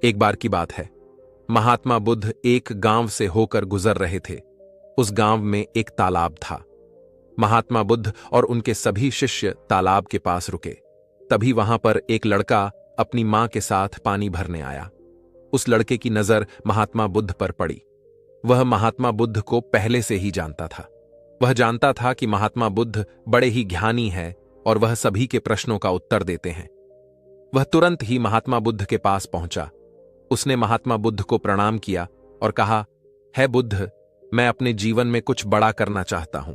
एक बार की बात है, महात्मा बुद्ध एक गांव से होकर गुजर रहे थे। उस गांव में एक तालाब था। महात्मा बुद्ध और उनके सभी शिष्य तालाब के पास रुके। तभी वहां पर एक लड़का अपनी मां के साथ पानी भरने आया। उस लड़के की नजर महात्मा बुद्ध पर पड़ी। वह महात्मा बुद्ध को पहले से ही जानता था। वह जानता था कि महात्मा बुद्ध बड़े ही ज्ञानी है और वह सभी के प्रश्नों का उत्तर देते हैं। वह तुरंत ही महात्मा बुद्ध के पास पहुंचा। उसने महात्मा बुद्ध को प्रणाम किया और कहा, है बुद्ध, मैं अपने जीवन में कुछ बड़ा करना चाहता हूं,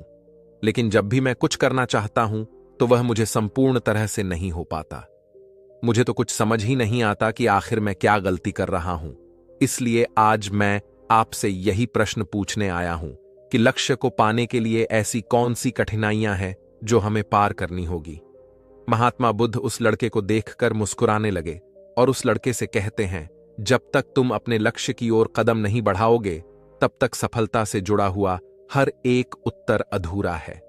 लेकिन जब भी मैं कुछ करना चाहता हूं तो वह मुझे संपूर्ण तरह से नहीं हो पाता। मुझे तो कुछ समझ ही नहीं आता कि आखिर मैं क्या गलती कर रहा हूं। इसलिए आज मैं आपसे यही प्रश्न पूछने आया हूं कि लक्ष्य को पाने के लिए ऐसी कौन सी कठिनाइयां हैं जो हमें पार करनी होगी। महात्मा बुद्ध उस लड़के को देखकर मुस्कुराने लगे और उस लड़के से कहते हैं, जब तक तुम अपने लक्ष्य की ओर कदम नहीं बढ़ाओगे तब तक सफलता से जुड़ा हुआ हर एक उत्तर अधूरा है।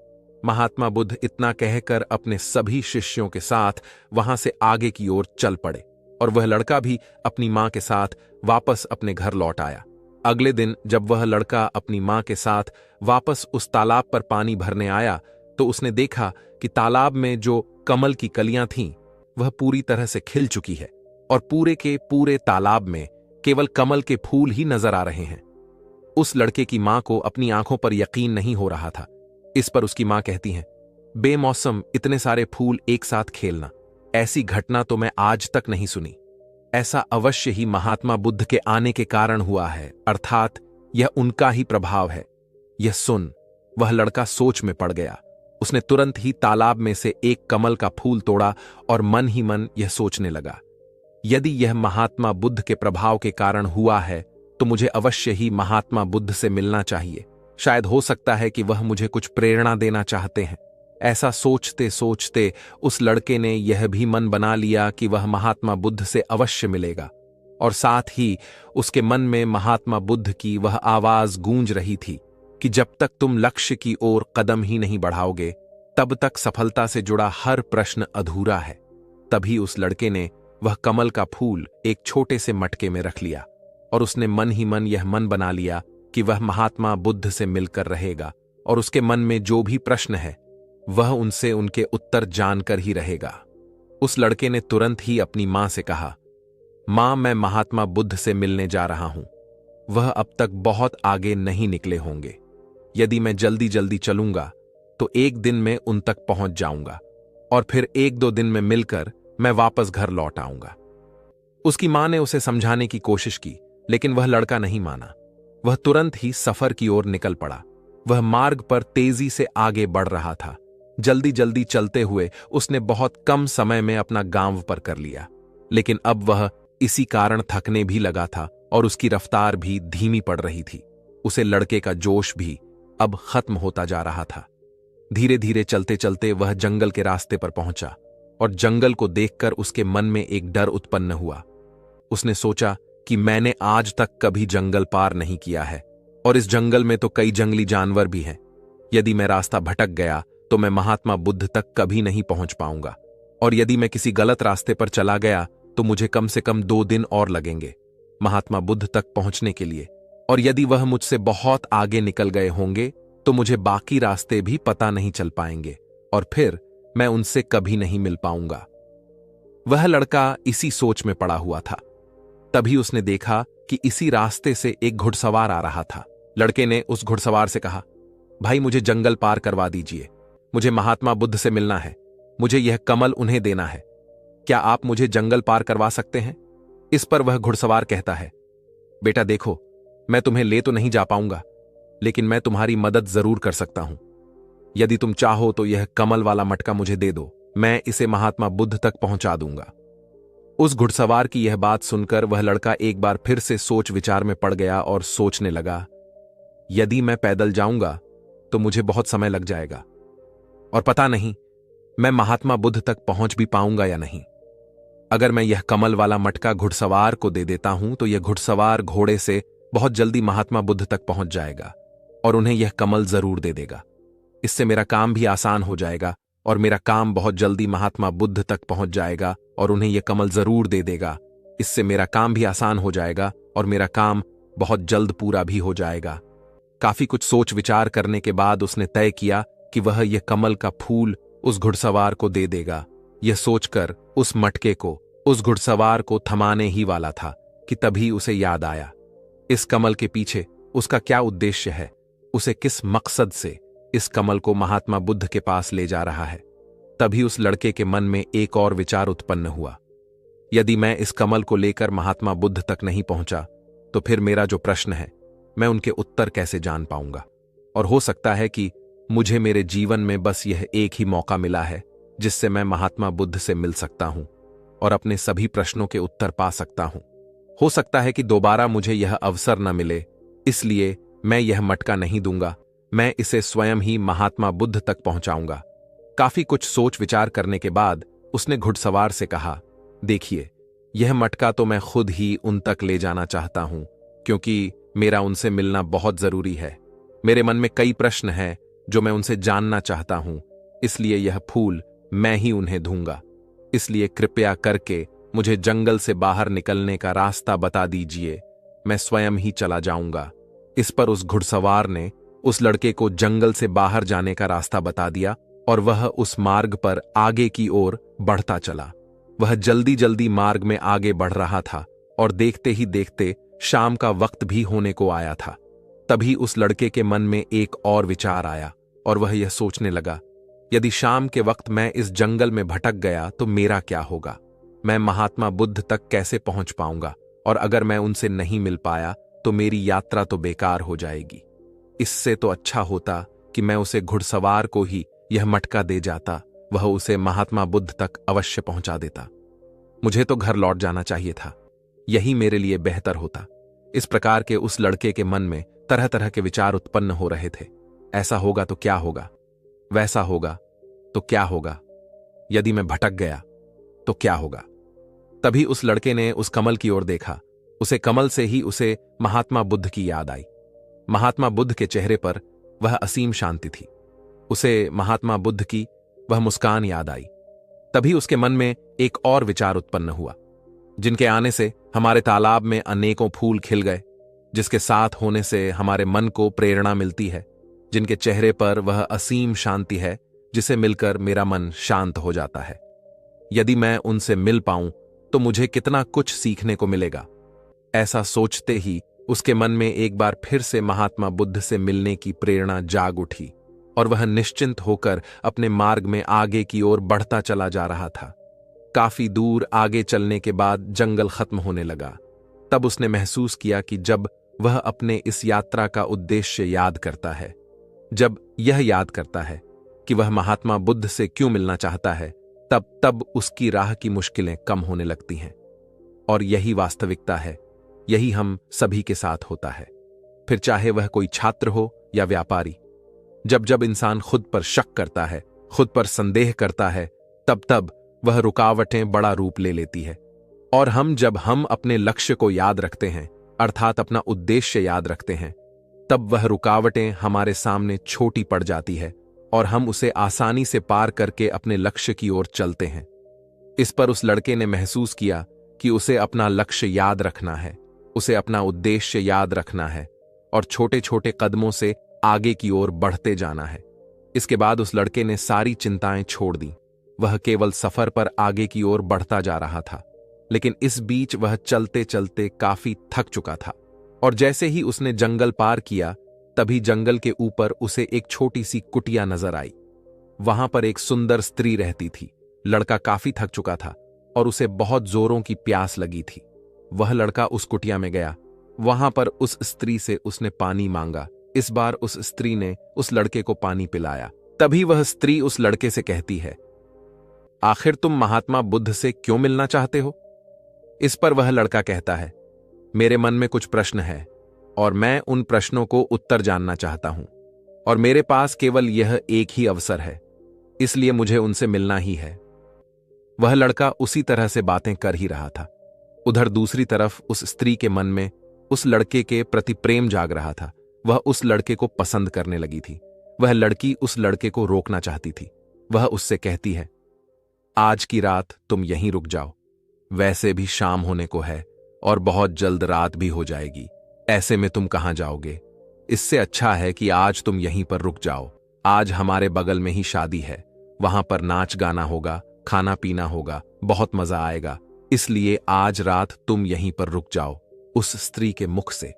महात्मा बुद्ध इतना कहकर अपने सभी शिष्यों के साथ वहां से आगे की ओर चल पड़े और वह लड़का भी अपनी मां के साथ वापस अपने घर लौट आया। अगले दिन जब वह लड़का अपनी मां के साथ वापस उस तालाब पर पानी भरने आया तो उसने देखा कि तालाब में जो कमल की कलियां थीं वह पूरी तरह से खिल चुकी है और पूरे के पूरे तालाब में केवल कमल के फूल ही नजर आ रहे हैं। उस लड़के की मां को अपनी आंखों पर यकीन नहीं हो रहा था। इस पर उसकी मां कहती हैं, बेमौसम इतने सारे फूल एक साथ खेलना, ऐसी घटना तो मैं आज तक नहीं सुनी। ऐसा अवश्य ही महात्मा बुद्ध के आने के कारण हुआ है, अर्थात यह उनका ही प्रभाव है। यह सुन वह लड़का सोच में पड़ गया। उसने तुरंत ही तालाब में से एक कमल का फूल तोड़ा और मन ही मन यह सोचने लगा, यदि यह महात्मा बुद्ध के प्रभाव के कारण हुआ है तो मुझे अवश्य ही महात्मा बुद्ध से मिलना चाहिए। शायद हो सकता है कि वह मुझे कुछ प्रेरणा देना चाहते हैं। ऐसा सोचते सोचते उस लड़के ने यह भी मन बना लिया कि वह महात्मा बुद्ध से अवश्य मिलेगा और साथ ही उसके मन में महात्मा बुद्ध की वह आवाज गूंज रही थी कि जब तक तुम लक्ष्य की ओर कदम ही नहीं बढ़ाओगे तब तक सफलता से जुड़ा हर प्रश्न अधूरा है। तभी उस लड़के ने वह कमल का फूल एक छोटे से मटके में रख लिया और उसने मन ही मन यह मन बना लिया कि वह महात्मा बुद्ध से मिलकर रहेगा और उसके मन में जो भी प्रश्न है वह उनसे उनके उत्तर जानकर ही रहेगा। उस लड़के ने तुरंत ही अपनी मां से कहा, मां, मैं महात्मा बुद्ध से मिलने जा रहा हूं। वह अब तक बहुत आगे नहीं निकले होंगे। यदि मैं जल्दी जल्दी चलूंगा तो एक दिन में उन तक पहुंच जाऊंगा और फिर एक दो दिन में मिलकर मैं वापस घर लौट आऊंगा। उसकी मां ने उसे समझाने की कोशिश की, लेकिन वह लड़का नहीं माना। वह तुरंत ही सफर की ओर निकल पड़ा। वह मार्ग पर तेजी से आगे बढ़ रहा था। जल्दी जल्दी चलते हुए उसने बहुत कम समय में अपना गांव पर कर लिया, लेकिन अब वह इसी कारण थकने भी लगा था और उसकी रफ्तार भी धीमी पड़ रही थी। उसे लड़के का जोश भी अब खत्म होता जा रहा था। धीरे धीरे चलते चलते वह जंगल के रास्ते पर पहुंचा और जंगल को देखकर उसके मन में एक डर उत्पन्न हुआ। उसने सोचा कि मैंने आज तक कभी जंगल पार नहीं किया है और इस जंगल में तो कई जंगली जानवर भी हैं। यदि मैं रास्ता भटक गया तो मैं महात्मा बुद्ध तक कभी नहीं पहुंच पाऊंगा और यदि मैं किसी गलत रास्ते पर चला गया तो मुझे कम से कम 2 दिन और लगेंगे महात्मा बुद्ध तक पहुंचने के लिए, और यदि वह मुझसे बहुत आगे निकल गए होंगे तो मुझे बाकी रास्ते भी पता नहीं चल पाएंगे और फिर मैं उनसे कभी नहीं मिल पाऊंगा। वह लड़का इसी सोच में पड़ा हुआ था। तभी उसने देखा कि इसी रास्ते से एक घुड़सवार आ रहा था। लड़के ने उस घुड़सवार से कहा, भाई, मुझे जंगल पार करवा दीजिए। मुझे महात्मा बुद्ध से मिलना है। मुझे यह कमल उन्हें देना है। क्या आप मुझे जंगल पार करवा सकते हैं? इस पर वह घुड़सवार कहता है, बेटा देखो, मैं तुम्हें ले तो नहीं जा पाऊंगा, लेकिन मैं तुम्हारी मदद जरूर कर सकता हूं। यदि तुम चाहो तो यह कमल वाला मटका मुझे दे दो, मैं इसे महात्मा बुद्ध तक पहुंचा दूंगा। उस घुड़सवार की यह बात सुनकर वह लड़का एक बार फिर से सोच विचार में पड़ गया और सोचने लगा, यदि मैं पैदल जाऊंगा तो मुझे बहुत समय लग जाएगा और पता नहीं मैं महात्मा बुद्ध तक पहुंच भी पाऊंगा या नहीं। अगर मैं यह कमल वाला मटका घुड़सवार को दे देता हूं तो यह घुड़सवार घोड़े से बहुत जल्दी महात्मा बुद्ध तक पहुंच जाएगा और उन्हें यह कमल जरूर दे देगा। इससे मेरा काम भी आसान हो जाएगा और मेरा काम बहुत जल्दी महात्मा बुद्ध तक पहुंच जाएगा और उन्हें यह कमल जरूर दे देगा। इससे मेरा काम भी आसान हो जाएगा और मेरा काम बहुत जल्द पूरा भी हो जाएगा। काफी कुछ सोच विचार करने के बाद उसने तय किया कि वह यह कमल का फूल उस घुड़सवार को दे देगा। यह सोचकर उस मटके को उस घुड़सवार को थमाने ही वाला था कि तभी उसे याद आया, इस कमल के पीछे उसका क्या उद्देश्य है, उसे किस मकसद से इस कमल को महात्मा बुद्ध के पास ले जा रहा है। तभी उस लड़के के मन में एक और विचार उत्पन्न हुआ, यदि मैं इस कमल को लेकर महात्मा बुद्ध तक नहीं पहुंचा तो फिर मेरा जो प्रश्न है मैं उनके उत्तर कैसे जान पाऊंगा। और हो सकता है कि मुझे मेरे जीवन में बस यह एक ही मौका मिला है जिससे मैं महात्मा बुद्ध से मिल सकता हूं और अपने सभी प्रश्नों के उत्तर पा सकता हूं। हो सकता है कि दोबारा मुझे यह अवसर न मिले, इसलिए मैं यह मटका नहीं दूंगा, मैं इसे स्वयं ही महात्मा बुद्ध तक पहुंचाऊंगा। काफी कुछ सोच विचार करने के बाद उसने घुड़सवार से कहा, देखिए, यह मटका तो मैं खुद ही उन तक ले जाना चाहता हूं, क्योंकि मेरा उनसे मिलना बहुत जरूरी है। मेरे मन में कई प्रश्न हैं जो मैं उनसे जानना चाहता हूं, इसलिए यह फूल मैं ही उन्हें दूंगा। इसलिए कृपया करके मुझे जंगल से बाहर निकलने का रास्ता बता दीजिए, मैं स्वयं ही चला जाऊंगा। इस पर उस घुड़सवार ने उस लड़के को जंगल से बाहर जाने का रास्ता बता दिया और वह उस मार्ग पर आगे की ओर बढ़ता चला। वह जल्दी जल्दी मार्ग में आगे बढ़ रहा था और देखते ही देखते शाम का वक्त भी होने को आया था। तभी उस लड़के के मन में एक और विचार आया और वह यह सोचने लगा, यदि शाम के वक्त मैं इस जंगल में भटक गया तो मेरा क्या होगा, मैं महात्मा बुद्ध तक कैसे पहुंच पाऊंगा, और अगर मैं उनसे नहीं मिल पाया तो मेरी यात्रा तो बेकार हो जाएगी। इससे तो अच्छा होता कि मैं उसे घुड़सवार को ही यह मटका दे जाता, वह उसे महात्मा बुद्ध तक अवश्य पहुंचा देता। मुझे तो घर लौट जाना चाहिए था, यही मेरे लिए बेहतर होता। इस प्रकार के उस लड़के के मन में तरह तरह के विचार उत्पन्न हो रहे थे। ऐसा होगा तो क्या होगा, वैसा होगा तो क्या होगा, यदि मैं भटक गया तो क्या होगा। तभी उस लड़के ने उस कमल की ओर देखा। उसे कमल से ही उसे महात्मा बुद्ध की याद आई। महात्मा बुद्ध के चेहरे पर वह असीम शांति थी। उसे महात्मा बुद्ध की वह मुस्कान याद आई। तभी उसके मन में एक और विचार उत्पन्न हुआ, जिनके आने से हमारे तालाब में अनेकों फूल खिल गए, जिसके साथ होने से हमारे मन को प्रेरणा मिलती है, जिनके चेहरे पर वह असीम शांति है जिसे मिलकर मेरा मन शांत हो जाता है। यदि मैं उनसे मिल पाऊं तो मुझे कितना कुछ सीखने को मिलेगा। ऐसा सोचते ही उसके मन में एक बार फिर से महात्मा बुद्ध से मिलने की प्रेरणा जाग उठी और वह निश्चिंत होकर अपने मार्ग में आगे की ओर बढ़ता चला जा रहा था। काफी दूर आगे चलने के बाद जंगल खत्म होने लगा। तब उसने महसूस किया कि जब वह अपने इस यात्रा का उद्देश्य याद करता है, जब यह याद करता है कि वह महात्मा बुद्ध से क्यों मिलना चाहता है, तब उसकी राह की मुश्किलें कम होने लगती हैं। और यही वास्तविकता है, यही हम सभी के साथ होता है, फिर चाहे वह कोई छात्र हो या व्यापारी। जब जब इंसान खुद पर शक करता है, खुद पर संदेह करता है, तब वह रुकावटें बड़ा रूप ले लेती है। और जब हम अपने लक्ष्य को याद रखते हैं, अर्थात अपना उद्देश्य याद रखते हैं, तब वह रुकावटें हमारे सामने छोटी पड़ जाती है और हम उसे आसानी से पार करके अपने लक्ष्य की ओर चलते हैं। इस पर उस लड़के ने महसूस किया कि उसे अपना लक्ष्य याद रखना है, उसे अपना उद्देश्य याद रखना है और छोटे छोटे कदमों से आगे की ओर बढ़ते जाना है। इसके बाद उस लड़के ने सारी चिंताएं छोड़ दी। वह केवल सफर पर आगे की ओर बढ़ता जा रहा था, लेकिन इस बीच वह चलते चलते काफी थक चुका था। और जैसे ही उसने जंगल पार किया, तभी जंगल के ऊपर उसे एक छोटी सी कुटिया नजर आई। वहां पर एक सुंदर स्त्री रहती थी। लड़का काफी थक चुका था और उसे बहुत जोरों की प्यास लगी थी। वह लड़का उस कुटिया में गया। वहां पर उस स्त्री से उसने पानी मांगा। इस बार उस स्त्री ने उस लड़के को पानी पिलाया। तभी वह स्त्री उस लड़के से कहती है, आखिर तुम महात्मा बुद्ध से क्यों मिलना चाहते हो? इस पर वह लड़का कहता है, मेरे मन में कुछ प्रश्न है और मैं उन प्रश्नों को उत्तर जानना चाहता हूं, और मेरे पास केवल यह एक ही अवसर है, इसलिए मुझे उनसे मिलना ही है। वह लड़का उसी तरह से बातें कर ही रहा था। उधर दूसरी तरफ उस स्त्री के मन में उस लड़के के प्रति प्रेम जाग रहा था। वह उस लड़के को पसंद करने लगी थी। वह लड़की उस लड़के को रोकना चाहती थी। वह उससे कहती है, आज की रात तुम यहीं रुक जाओ, वैसे भी शाम होने को है और बहुत जल्द रात भी हो जाएगी। ऐसे में तुम कहाँ जाओगे? इससे अच्छा है कि आज तुम यहीं पर रुक जाओ। आज हमारे बगल में ही शादी है, वहां पर नाच गाना होगा, खाना पीना होगा, बहुत मजा आएगा। इसलिए आज रात तुम यहीं पर रुक जाओ। उस स्त्री के मुख से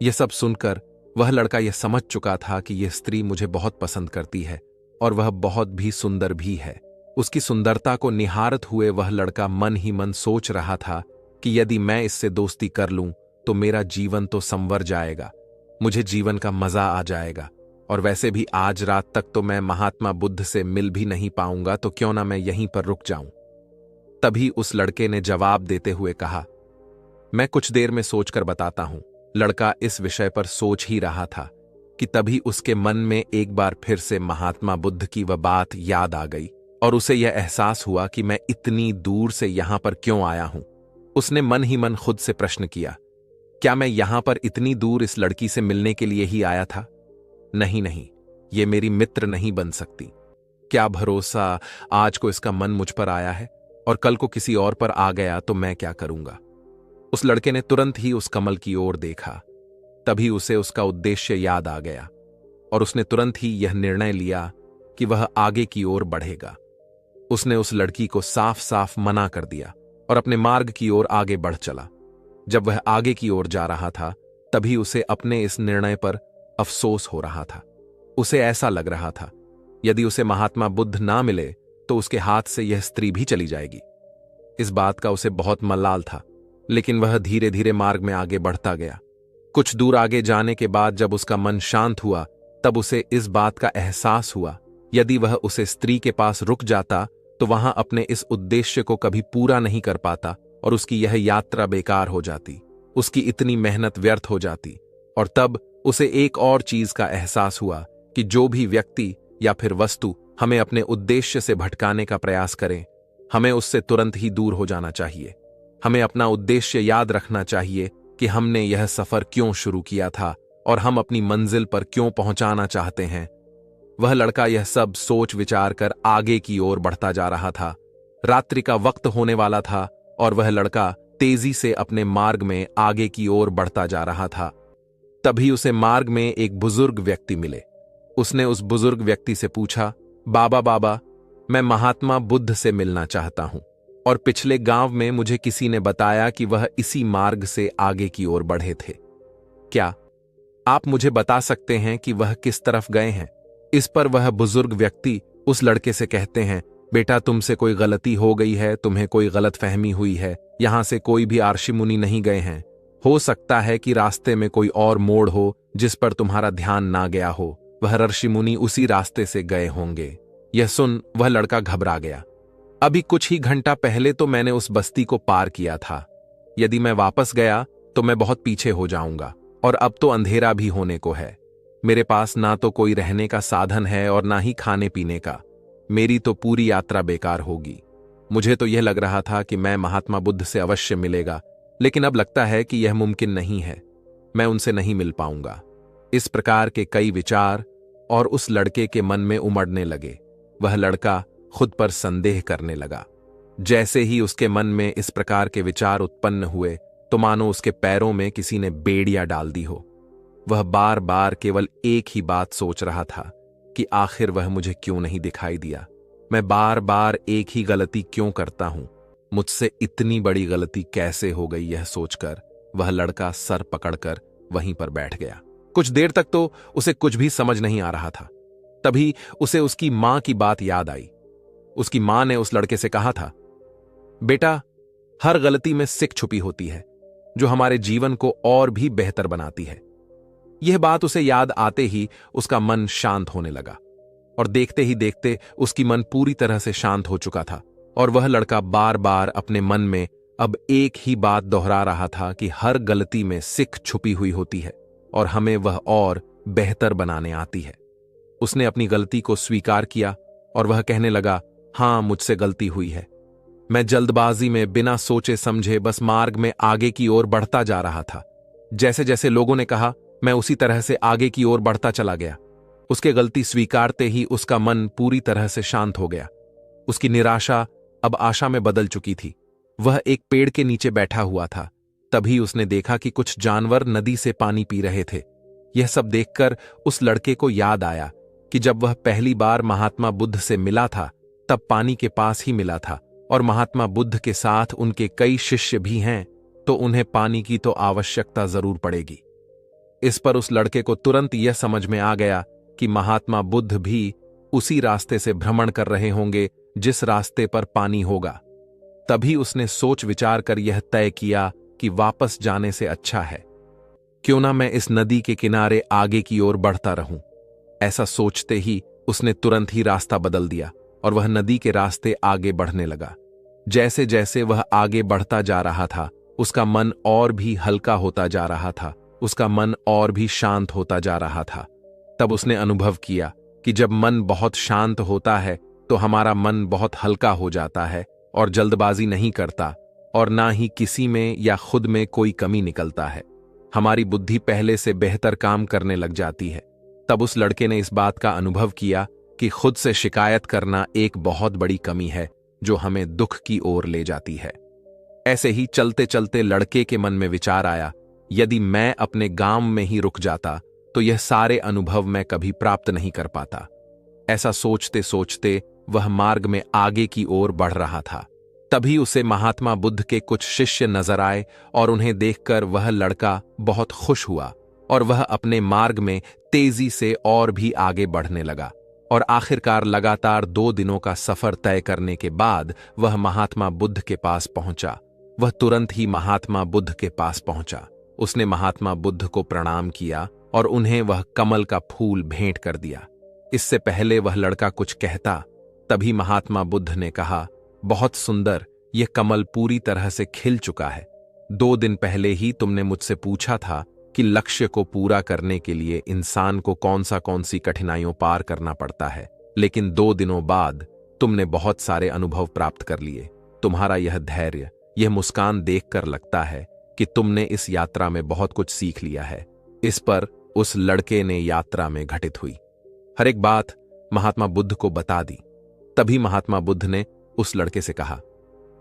यह सब सुनकर वह लड़का यह समझ चुका था कि यह स्त्री मुझे बहुत पसंद करती है और वह बहुत भी सुंदर भी है। उसकी सुंदरता को निहारत हुए वह लड़का मन ही मन सोच रहा था कि यदि मैं इससे दोस्ती कर लूं तो मेरा जीवन तो संवर जाएगा, मुझे जीवन का मजा आ जाएगा। और वैसे भी आज रात तक तो मैं महात्मा बुद्ध से मिल भी नहीं पाऊंगा, तो क्यों ना मैं यहीं पर रुक जाऊं। तभी उस लड़के ने जवाब देते हुए कहा, मैं कुछ देर में सोचकर बताता हूं। लड़का इस विषय पर सोच ही रहा था कि तभी उसके मन में एक बार फिर से महात्मा बुद्ध की वह बात याद आ गई और उसे यह एहसास हुआ कि मैं इतनी दूर से यहां पर क्यों आया हूं। उसने मन ही मन खुद से प्रश्न किया, क्या मैं यहां पर इतनी दूर इस लड़की से मिलने के लिए ही आया था? नहीं नहीं, ये मेरी मित्र नहीं बन सकती। क्या भरोसा आज को इसका मन मुझ पर आया है और कल को किसी और पर आ गया तो मैं क्या करूंगा। उस लड़के ने तुरंत ही उस कमल की ओर देखा। तभी उसे उसका उद्देश्य याद आ गया और उसने तुरंत ही यह निर्णय लिया कि वह आगे की ओर बढ़ेगा। उसने उस लड़की को साफ साफ मना कर दिया और अपने मार्ग की ओर आगे बढ़ चला। जब वह आगे की ओर जा रहा था तभी उसे अपने इस निर्णय पर अफसोस हो रहा था। उसे ऐसा लग रहा था यदि उसे महात्मा बुद्ध ना मिले तो उसके हाथ से यह स्त्री भी चली जाएगी। इस बात का उसे बहुत मलाल था, लेकिन वह धीरे धीरे मार्ग में आगे बढ़ता गया। कुछ दूर आगे जाने के बाद जब उसका मन शांत हुआ तब उसे इस बात का एहसास हुआ यदि वह उसे स्त्री के पास रुक जाता तो वहां अपने इस उद्देश्य को कभी पूरा नहीं कर पाता और उसकी यह यात्रा बेकार हो जाती, उसकी इतनी मेहनत व्यर्थ हो जाती। और तब उसे एक और चीज का एहसास हुआ कि जो भी व्यक्ति या फिर वस्तु हमें अपने उद्देश्य से भटकाने का प्रयास करें, हमें उससे तुरंत ही दूर हो जाना चाहिए। हमें अपना उद्देश्य याद रखना चाहिए कि हमने यह सफर क्यों शुरू किया था और हम अपनी मंजिल पर क्यों पहुंचाना चाहते हैं। वह लड़का यह सब सोच विचार कर आगे की ओर बढ़ता जा रहा था। रात्रि का वक्त होने वाला था और वह लड़का तेजी से अपने मार्ग में आगे की ओर बढ़ता जा रहा था। तभी उसे मार्ग में एक बुजुर्ग व्यक्ति मिले। उसने उस बुजुर्ग व्यक्ति से पूछा, बाबा बाबा, मैं महात्मा बुद्ध से मिलना चाहता हूं और पिछले गांव में मुझे किसी ने बताया कि वह इसी मार्ग से आगे की ओर बढ़े थे। क्या आप मुझे बता सकते हैं कि वह किस तरफ गए हैं? इस पर वह बुजुर्ग व्यक्ति उस लड़के से कहते हैं, बेटा तुमसे कोई गलती हो गई है, तुम्हें कोई गलतफहमी हुई है। यहां से कोई भी ऋषि मुनि नहीं गए हैं। हो सकता है कि रास्ते में कोई और मोड़ हो जिस पर तुम्हारा ध्यान ना गया हो। वह ऋषि मुनि उसी रास्ते से गए होंगे। यह सुन वह लड़का घबरा गया। अभी कुछ ही घंटा पहले तो मैंने उस बस्ती को पार किया था। यदि मैं वापस गया तो मैं बहुत पीछे हो जाऊंगा और अब तो अंधेरा भी होने को है। मेरे पास ना तो कोई रहने का साधन है और ना ही खाने पीने का। मेरी तो पूरी यात्रा बेकार होगी। मुझे तो यह लग रहा था कि मैं महात्मा बुद्ध से अवश्य मिलेगा, लेकिन अब लगता है कि यह मुमकिन नहीं है। मैं उनसे नहीं मिल पाऊंगा। इस प्रकार के कई विचार और उस लड़के के मन में उमड़ने लगे। वह लड़का खुद पर संदेह करने लगा। जैसे ही उसके मन में इस प्रकार के विचार उत्पन्न हुए तो मानो उसके पैरों में किसी ने बेड़ियां डाल दी हो। वह बार बार केवल एक ही बात सोच रहा था कि आखिर वह मुझे क्यों नहीं दिखाई दिया। मैं बार बार एक ही गलती क्यों करता हूं? मुझसे इतनी बड़ी गलती कैसे हो गई? यह सोचकर वह लड़का सर पकड़कर वहीं पर बैठ गया। कुछ देर तक तो उसे कुछ भी समझ नहीं आ रहा था। तभी उसे उसकी मां की बात याद आई। उसकी मां ने उस लड़के से कहा था, बेटा, हर गलती में सीख छुपी होती है जो हमारे जीवन को और भी बेहतर बनाती है। यह बात उसे याद आते ही उसका मन शांत होने लगा और देखते ही देखते उसकी मन पूरी तरह से शांत हो चुका था और वह लड़का बार बार अपने मन में अब एक ही बात दोहरा रहा था कि हर गलती में सीख छुपी हुई होती है और हमें वह और बेहतर बनाने आती है। उसने अपनी गलती को स्वीकार किया और वह कहने लगा, हां, मुझसे गलती हुई है। मैं जल्दबाजी में बिना सोचे समझे बस मार्ग में आगे की ओर बढ़ता जा रहा था। जैसे जैसे लोगों ने कहा मैं उसी तरह से आगे की ओर बढ़ता चला गया। उसके गलती स्वीकारते ही उसका मन पूरी तरह से शांत हो गया। उसकी निराशा अब आशा में बदल चुकी थी वह एक पेड़ के नीचे बैठा हुआ था। तभी उसने देखा कि कुछ जानवर नदी से पानी पी रहे थे। यह सब देखकर उस लड़के को याद आया कि जब वह पहली बार महात्मा बुद्ध से मिला था तब पानी के पास ही मिला था, और महात्मा बुद्ध के साथ उनके कई शिष्य भी हैं, तो उन्हें पानी की तो आवश्यकता जरूर पड़ेगी। इस पर उस लड़के को तुरंत यह समझ में आ गया कि महात्मा बुद्ध भी उसी रास्ते से भ्रमण कर रहे होंगे जिस रास्ते पर पानी होगा। तभी उसने सोच विचार कर यह तय किया कि वापस जाने से अच्छा है क्यों ना मैं इस नदी के किनारे आगे की ओर बढ़ता रहूं। ऐसा सोचते ही उसने तुरंत ही रास्ता बदल दिया और वह नदी के रास्ते आगे बढ़ने लगा। जैसे जैसे वह आगे बढ़ता जा रहा था, उसका मन और भी हल्का होता जा रहा था, उसका मन और भी शांत होता जा रहा था। तब उसने अनुभव किया कि जब मन बहुत शांत होता है तो हमारा मन बहुत हल्का हो जाता है और जल्दबाजी नहीं करता, और ना ही किसी में या खुद में कोई कमी निकलता है। हमारी बुद्धि पहले से बेहतर काम करने लग जाती है। तब उस लड़के ने इस बात का अनुभव किया कि खुद से शिकायत करना एक बहुत बड़ी कमी है जो हमें दुख की ओर ले जाती है। ऐसे ही चलते चलते लड़के के मन में विचार आया, यदि मैं अपने गांव में ही रुक जाता तो यह सारे अनुभव मैं कभी प्राप्त नहीं कर पाता। ऐसा सोचते सोचते वह मार्ग में आगे की ओर बढ़ रहा था। तभी उसे महात्मा बुद्ध के कुछ शिष्य नजर आए और उन्हें देखकर वह लड़का बहुत खुश हुआ और वह अपने मार्ग में तेजी से और भी आगे बढ़ने लगा, और आखिरकार लगातार 2 दिनों का सफर तय करने के बाद वह महात्मा बुद्ध के पास पहुंचा। वह तुरंत ही महात्मा बुद्ध के पास पहुंचा। उसने महात्मा बुद्ध को प्रणाम किया और उन्हें वह कमल का फूल भेंट कर दिया। इससे पहले वह लड़का कुछ कहता, तभी महात्मा बुद्ध ने कहा, बहुत सुंदर, यह कमल पूरी तरह से खिल चुका है। 2 दिन पहले ही तुमने मुझसे पूछा था कि लक्ष्य को पूरा करने के लिए इंसान को कौन सी कठिनाइयों पार करना पड़ता है, लेकिन 2 दिनों बाद तुमने बहुत सारे अनुभव प्राप्त कर लिए। तुम्हारा यह धैर्य, यह मुस्कान देखकर लगता है कि तुमने इस यात्रा में बहुत कुछ सीख लिया है। इस पर उस लड़के ने यात्रा में घटित हुई हर एक बात महात्मा बुद्ध को बता दी। तभी महात्मा बुद्ध ने उस लड़के से कहा,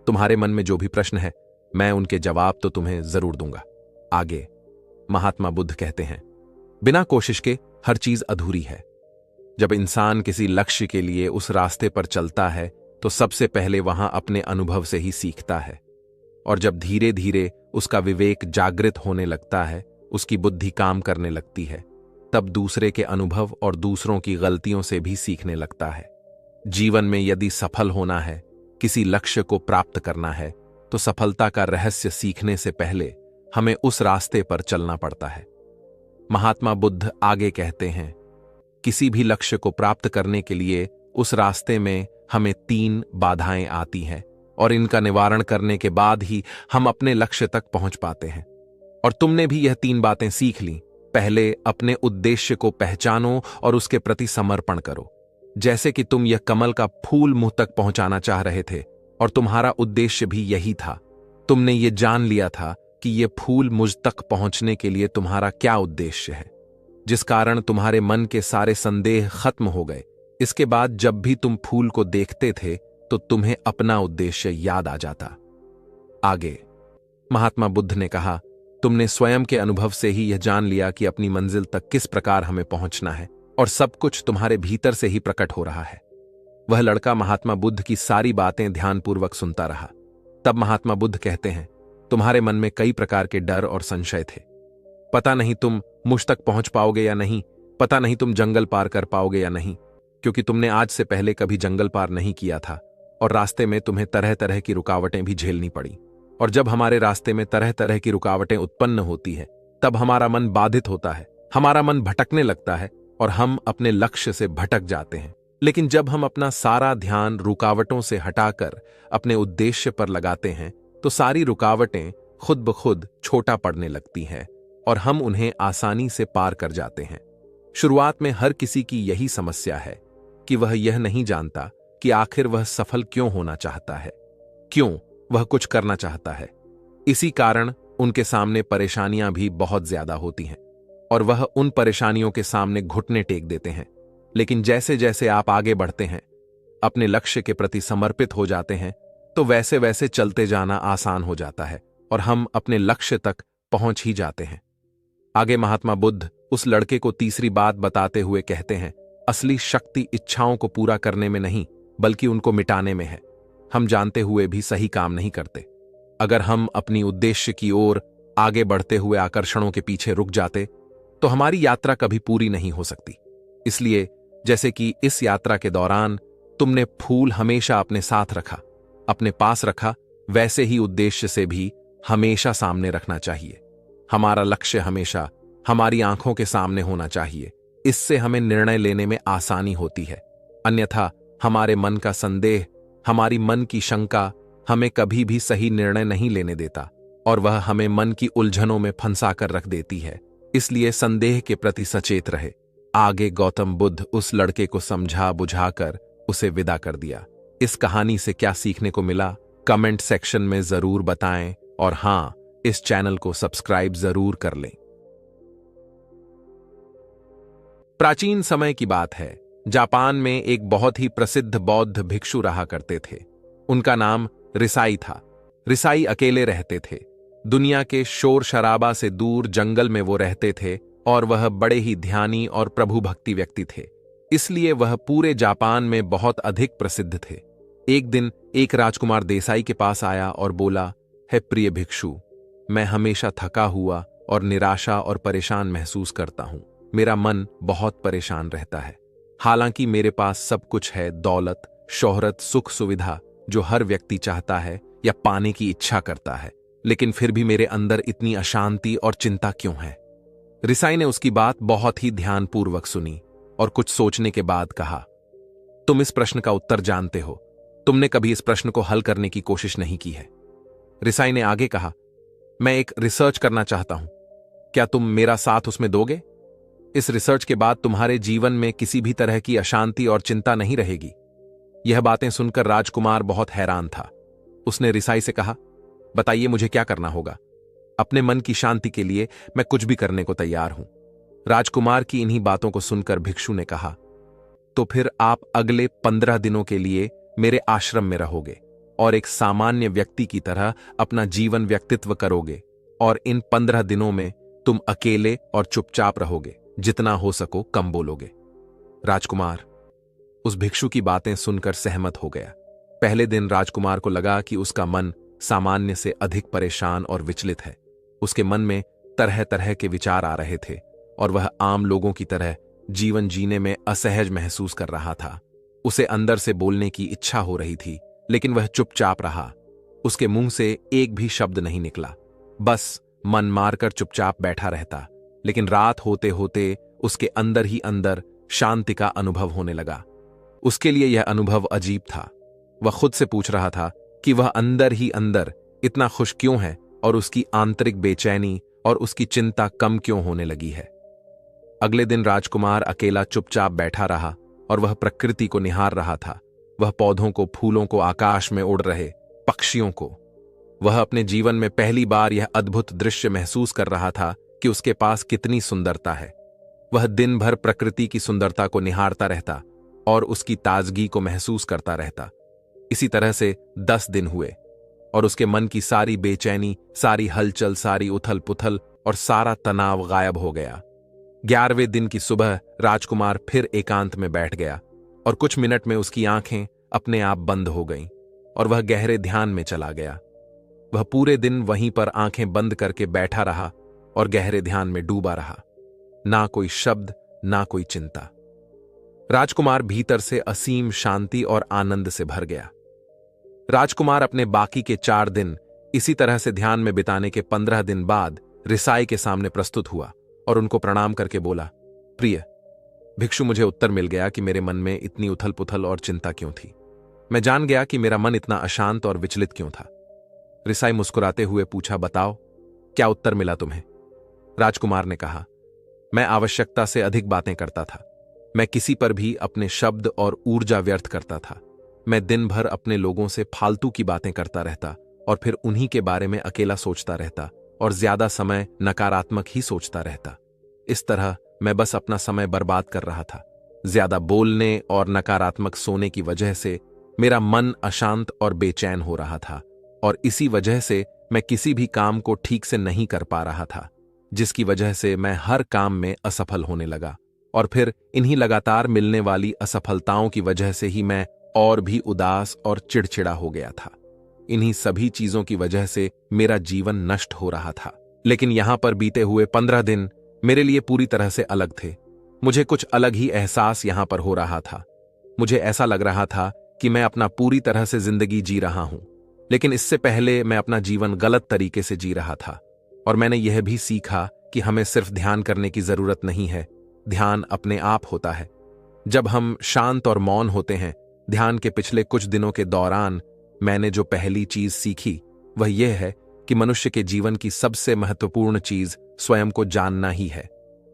तुम्हारे मन में जो भी प्रश्न है मैं उनके जवाब तो तुम्हें जरूर दूंगा। आगे महात्मा बुद्ध कहते हैं, बिना कोशिश के हर चीज अधूरी है। जब इंसान किसी लक्ष्य के लिए उस रास्ते पर चलता है तो सबसे पहले वहां अपने अनुभव से ही सीखता है, और जब धीरे धीरे उसका विवेक जागृत होने लगता है, उसकी बुद्धि काम करने लगती है, तब दूसरे के अनुभव और दूसरों की गलतियों से भी सीखने लगता है। जीवन में यदि सफल होना है, किसी लक्ष्य को प्राप्त करना है, तो सफलता का रहस्य सीखने से पहले हमें उस रास्ते पर चलना पड़ता है। महात्मा बुद्ध आगे कहते हैं, किसी भी लक्ष्य को प्राप्त करने के लिए उस रास्ते में हमें 3 बाधाएं आती हैं, और इनका निवारण करने के बाद ही हम अपने लक्ष्य तक पहुंच पाते हैं। और तुमने भी यह 3 बातें सीख ली। पहले अपने उद्देश्य को पहचानो और उसके प्रति समर्पण करो। जैसे कि तुम यह कमल का फूल मुंह तक पहुंचाना चाह रहे थे, और तुम्हारा उद्देश्य भी यही था। तुमने ये जान लिया था कि यह फूल मुझ तक पहुंचने के लिए तुम्हारा क्या उद्देश्य है, जिस कारण तुम्हारे मन के सारे संदेह खत्म हो गए। इसके बाद जब भी तुम फूल को देखते थे तो तुम्हें अपना उद्देश्य याद आ जाता। आगे महात्मा बुद्ध ने कहा, तुमने स्वयं के अनुभव से ही यह जान लिया कि अपनी मंजिल तक किस प्रकार हमें पहुंचना है, और सब कुछ तुम्हारे भीतर से ही प्रकट हो रहा है। वह लड़का महात्मा बुद्ध की सारी बातें ध्यानपूर्वक सुनता रहा। तब महात्मा बुद्ध कहते हैं, तुम्हारे मन में कई प्रकार के डर और संशय थे। पता नहीं तुम मुझ तक पहुंच पाओगे या नहीं, पता नहीं तुम जंगल पार कर पाओगे या नहीं, क्योंकि तुमने आज से पहले कभी जंगल पार नहीं किया था, और रास्ते में तुम्हें तरह तरह की रुकावटें भी झेलनी पड़ी। और जब हमारे रास्ते में तरह तरह की रुकावटें उत्पन्न होती है, तब हमारा मन बाधित होता है, हमारा मन भटकने लगता है और हम अपने लक्ष्य से भटक जाते हैं। लेकिन जब हम अपना सारा ध्यान रुकावटों से हटाकर अपने उद्देश्य पर लगाते हैं, तो सारी रुकावटें खुद ब खुद छोटा पड़ने लगती हैं और हम उन्हें आसानी से पार कर जाते हैं। शुरुआत में हर किसी की यही समस्या है कि वह यह नहीं जानता कि आखिर वह सफल क्यों होना चाहता है, क्यों वह कुछ करना चाहता है। इसी कारण उनके सामने परेशानियां भी बहुत ज्यादा होती हैं और वह उन परेशानियों के सामने घुटने टेक देते हैं। लेकिन जैसे जैसे आप आगे बढ़ते हैं, अपने लक्ष्य के प्रति समर्पित हो जाते हैं, तो वैसे वैसे चलते जाना आसान हो जाता है और हम अपने लक्ष्य तक पहुंच ही जाते हैं। आगे महात्मा बुद्ध उस लड़के को तीसरी बात बताते हुए कहते हैं, असली शक्ति इच्छाओं को पूरा करने में नहीं बल्कि उनको मिटाने में है। हम जानते हुए भी सही काम नहीं करते। अगर हम अपनी उद्देश्य की ओर आगे बढ़ते हुए आकर्षणों के पीछे रुक जाते तो हमारी यात्रा कभी पूरी नहीं हो सकती। इसलिए जैसे कि इस यात्रा के दौरान तुमने फूल हमेशा अपने साथ रखा, अपने पास रखा, वैसे ही उद्देश्य से भी हमेशा सामने रखना चाहिए। हमारा लक्ष्य हमेशा हमारी आंखों के सामने होना चाहिए। इससे हमें निर्णय लेने में आसानी होती है। अन्यथा हमारे मन का संदेह, हमारी मन की शंका हमें कभी भी सही निर्णय नहीं लेने देता और वह हमें मन की उलझनों में फंसा कर रख देती है। इसलिए संदेह के प्रति सचेत रहे। आगे गौतम बुद्ध उस लड़के को समझा बुझाकर उसे विदा कर दिया। इस कहानी से क्या सीखने को मिला, कमेंट सेक्शन में जरूर बताएं और हां, इस चैनल को सब्सक्राइब जरूर कर लें। प्राचीन समय की बात है। जापान में एक बहुत ही प्रसिद्ध बौद्ध भिक्षु रहा करते थे। उनका नाम रिसाई था। रिसाई अकेले रहते थे। दुनिया के शोर शराबा से दूर जंगल में वो रहते थे और वह बड़े ही ध्यानी और प्रभु भक्ति व्यक्ति थे। इसलिए वह पूरे जापान में बहुत अधिक प्रसिद्ध थे। एक दिन एक राजकुमार देसाई के पास आया और बोला, हे प्रिय भिक्षु, मैं हमेशा थका हुआ और निराशा और परेशान महसूस करता हूं। मेरा मन बहुत परेशान रहता है। हालांकि मेरे पास सब कुछ है, दौलत, शोहरत, सुख सुविधा जो हर व्यक्ति चाहता है या पाने की इच्छा करता है, लेकिन फिर भी मेरे अंदर इतनी अशांति और चिंता क्यों है? रिसाई ने उसकी बात बहुत ही ध्यानपूर्वक सुनी और कुछ सोचने के बाद कहा, तुम इस प्रश्न का उत्तर जानते हो। तुमने कभी इस प्रश्न को हल करने की कोशिश नहीं की है। रिसाई ने आगे कहा, मैं एक रिसर्च करना चाहता हूं। क्या तुम मेरा साथ उसमें दोगे? इस रिसर्च के बाद तुम्हारे जीवन में किसी भी तरह की अशांति और चिंता नहीं रहेगी। यह बातें सुनकर राजकुमार बहुत हैरान था। उसने रिसाई से कहा, बताइए मुझे क्या करना होगा? अपने मन की शांति के लिए मैं कुछ भी करने को तैयार हूं। राजकुमार की इन्हीं बातों को सुनकर भिक्षु ने कहा, तो फिर आप अगले 15 दिनों के लिए मेरे आश्रम में रहोगे और एक सामान्य व्यक्ति की तरह अपना जीवन व्यक्तित्व करोगे और इन 15 दिनों में तुम अकेले और चुपचाप रहोगे, जितना हो सको कम बोलोगे। राजकुमार उस भिक्षु की बातें सुनकर सहमत हो गया। पहले दिन राजकुमार को लगा कि उसका मन सामान्य से अधिक परेशान और विचलित है। उसके मन में तरह तरह के विचार आ रहे थे और वह आम लोगों की तरह जीवन जीने में असहज महसूस कर रहा था। उसे अंदर से बोलने की इच्छा हो रही थी, लेकिन वह चुपचाप रहा। उसके मुंह से एक भी शब्द नहीं निकला, बस मन मारकर चुपचाप बैठा रहता। लेकिन रात होते होते उसके अंदर ही अंदर शांति का अनुभव होने लगा। उसके लिए यह अनुभव अजीब था। वह खुद से पूछ रहा था कि वह अंदर ही अंदर इतना खुश क्यों है और उसकी आंतरिक बेचैनी और उसकी चिंता कम क्यों होने लगी है। अगले दिन राजकुमार अकेला चुपचाप बैठा रहा और वह प्रकृति को निहार रहा था। वह पौधों को, फूलों को, आकाश में उड़ रहे पक्षियों को। वह अपने जीवन में पहली बार यह अद्भुत दृश्य महसूस कर रहा था कि उसके पास कितनी सुंदरता है। वह दिन भर प्रकृति की सुंदरता को निहारता रहता और उसकी ताजगी को महसूस करता रहता। इसी तरह से 10 दिन हुए और उसके मन की सारी बेचैनी, सारी हलचल, सारी उथल पुथल और सारा तनाव गायब हो गया। 11वें दिन की सुबह राजकुमार फिर एकांत में बैठ गया और कुछ मिनट में उसकी आंखें अपने आप बंद हो गईं और वह गहरे ध्यान में चला गया। वह पूरे दिन वहीं पर आंखें बंद करके बैठा रहा और गहरे ध्यान में डूबा रहा। ना कोई शब्द, ना कोई चिंता। राजकुमार भीतर से असीम शांति और आनंद से भर गया। राजकुमार अपने बाकी के 4 दिन इसी तरह से ध्यान में बिताने के 15 दिन बाद रिसाई के सामने प्रस्तुत हुआ और उनको प्रणाम करके बोला, प्रिय भिक्षु, मुझे उत्तर मिल गया कि मेरे मन में इतनी उथल पुथल और चिंता क्यों थी। मैं जान गया कि मेरा मन इतना अशांत और विचलित क्यों था। रिसाई मुस्कुराते हुए पूछा, बताओ क्या उत्तर मिला तुम्हें? राजकुमार ने कहा, मैं आवश्यकता से अधिक बातें करता था। मैं किसी पर भी अपने शब्द और ऊर्जा व्यर्थ करता था। मैं दिन भर अपने लोगों से फालतू की बातें करता रहता और फिर उन्हीं के बारे में अकेला सोचता रहता और ज्यादा समय नकारात्मक ही सोचता रहता। इस तरह मैं बस अपना समय बर्बाद कर रहा था। ज्यादा बोलने और नकारात्मक सोने की वजह से मेरा मन अशांत और बेचैन हो रहा था और इसी वजह से मैं किसी भी काम को ठीक से नहीं कर पा रहा था, जिसकी वजह से मैं हर काम में असफल होने लगा। और फिर इन्हीं लगातार मिलने वाली असफलताओं की वजह से ही मैं और भी उदास और चिड़चिड़ा हो गया था। इन्हीं सभी चीजों की वजह से मेरा जीवन नष्ट हो रहा था। लेकिन यहां पर बीते हुए 15 दिन मेरे लिए पूरी तरह से अलग थे। मुझे कुछ अलग ही एहसास यहां पर हो रहा था। मुझे ऐसा लग रहा था कि मैं अपना पूरी तरह से जिंदगी जी रहा हूं, लेकिन इससे पहले मैं अपना जीवन गलत तरीके से जी रहा था। और मैंने यह भी सीखा कि हमें सिर्फ ध्यान करने की जरूरत नहीं है, ध्यान अपने आप होता है। जब हम शांत और मौन होते हैं, ध्यान के पिछले कुछ दिनों के दौरान मैंने जो पहली चीज सीखी वह यह है कि मनुष्य के जीवन की सबसे महत्वपूर्ण चीज स्वयं को जानना ही है।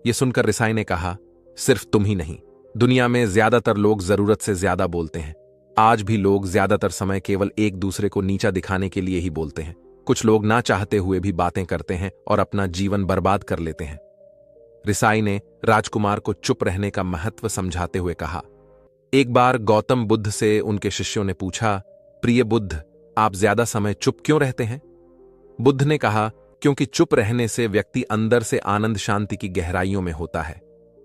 यह सुनकर रिसाई ने कहा, सिर्फ तुम ही नहीं, दुनिया में ज्यादातर लोग जरूरत से ज्यादा बोलते हैं। आज भी लोग ज्यादातर समय केवल एक दूसरे को नीचा दिखाने के लिए ही बोलते हैं। कुछ लोग ना चाहते हुए भी बातें करते हैं और अपना जीवन बर्बाद कर लेते हैं। रिसाई ने राजकुमार को चुप रहने का महत्व समझाते हुए कहा, एक बार गौतम बुद्ध से उनके शिष्यों ने पूछा, प्रिय बुद्ध, आप ज्यादा समय चुप क्यों रहते हैं? बुद्ध ने कहा, क्योंकि चुप रहने से व्यक्ति अंदर से आनंद शांति की गहराइयों में होता है।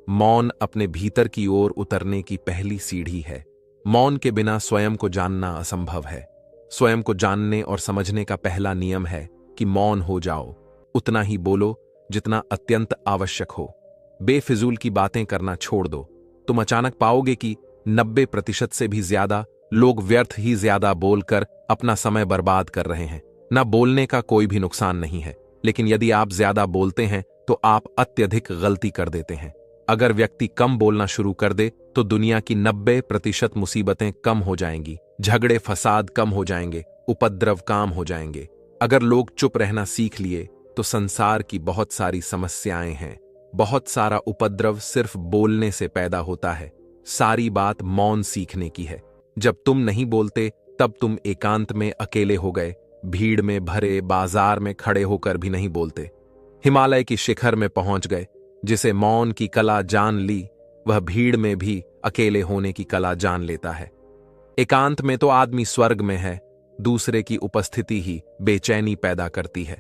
मौन अपने भीतर की ओर उतरने की पहली सीढ़ी है। मौन के बिना स्वयं को जानना असंभव है। स्वयं को जानने और समझने का पहला नियम है कि मौन हो जाओ, उतना ही बोलो जितना अत्यंत आवश्यक हो। बेफिजूल की बातें करना छोड़ दो। तुम अचानक पाओगे कि 90% से भी ज्यादा लोग व्यर्थ ही ज्यादा बोलकर अपना समय बर्बाद कर रहे हैं। ना बोलने का कोई भी नुकसान नहीं है, लेकिन यदि आप ज्यादा बोलते हैं तो आप अत्यधिक गलती कर देते हैं। अगर व्यक्ति कम बोलना शुरू कर दे तो दुनिया की 90% मुसीबतें कम हो जाएंगी, झगड़े फसाद कम हो जाएंगे, उपद्रव काम हो जाएंगे। अगर लोग चुप रहना सीख लिए तो संसार की बहुत सारी समस्याएं हैं। बहुत सारा उपद्रव सिर्फ बोलने से पैदा होता है। सारी बात मौन सीखने की है। जब तुम नहीं बोलते तब तुम एकांत में अकेले हो गए, भीड़ में भरे बाजार में खड़े होकर भी नहीं बोलते। हिमालय की शिखर में पहुंच गए। जिसे मौन की कला जान ली वह भीड़ में भी अकेले होने की कला जान लेता है। एकांत में तो आदमी स्वर्ग में है, दूसरे की उपस्थिति ही बेचैनी पैदा करती है।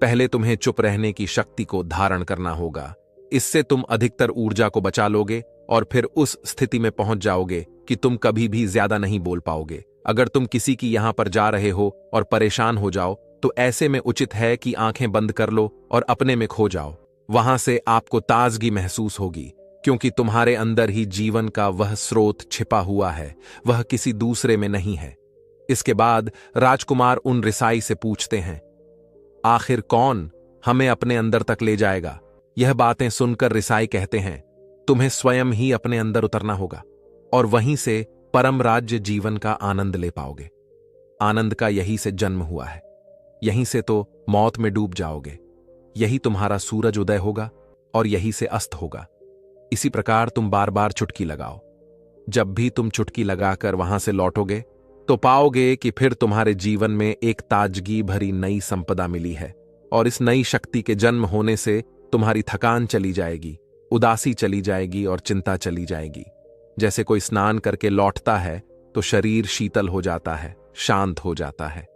पहले तुम्हें चुप रहने की शक्ति को धारण करना होगा। इससे तुम अधिकतर ऊर्जा को बचा लोगे और फिर उस स्थिति में पहुंच जाओगे कि तुम कभी भी ज्यादा नहीं बोल पाओगे। अगर तुम किसी की यहां पर जा रहे हो और परेशान हो जाओ तो ऐसे में उचित है कि आंखें बंद कर लो और अपने में खो जाओ। वहां से आपको ताजगी महसूस होगी, क्योंकि तुम्हारे अंदर ही जीवन का वह स्रोत छिपा हुआ है, वह किसी दूसरे में नहीं है। इसके बाद राजकुमार उन रिसाई से पूछते हैं, आखिर कौन हमें अपने अंदर तक ले जाएगा? यह बातें सुनकर रिसाई कहते हैं, तुम्हें स्वयं ही अपने अंदर उतरना होगा और वहीं से परम राज्य जीवन का आनंद ले पाओगे। आनंद का यहीं से जन्म हुआ है, यहीं से तो मौत में डूब जाओगे। यही तुम्हारा सूरज उदय होगा और यहीं से अस्त होगा। इसी प्रकार तुम बार बार चुटकी लगाओ। जब भी तुम चुटकी लगाकर वहां से लौटोगे तो पाओगे कि फिर तुम्हारे जीवन में एक ताजगी भरी नई संपदा मिली है और इस नई शक्ति के जन्म होने से तुम्हारी थकान चली जाएगी, उदासी चली जाएगी और चिंता चली जाएगी। जैसे कोई स्नान करके लौटता है तो शरीर शीतल हो जाता है, शांत हो जाता है।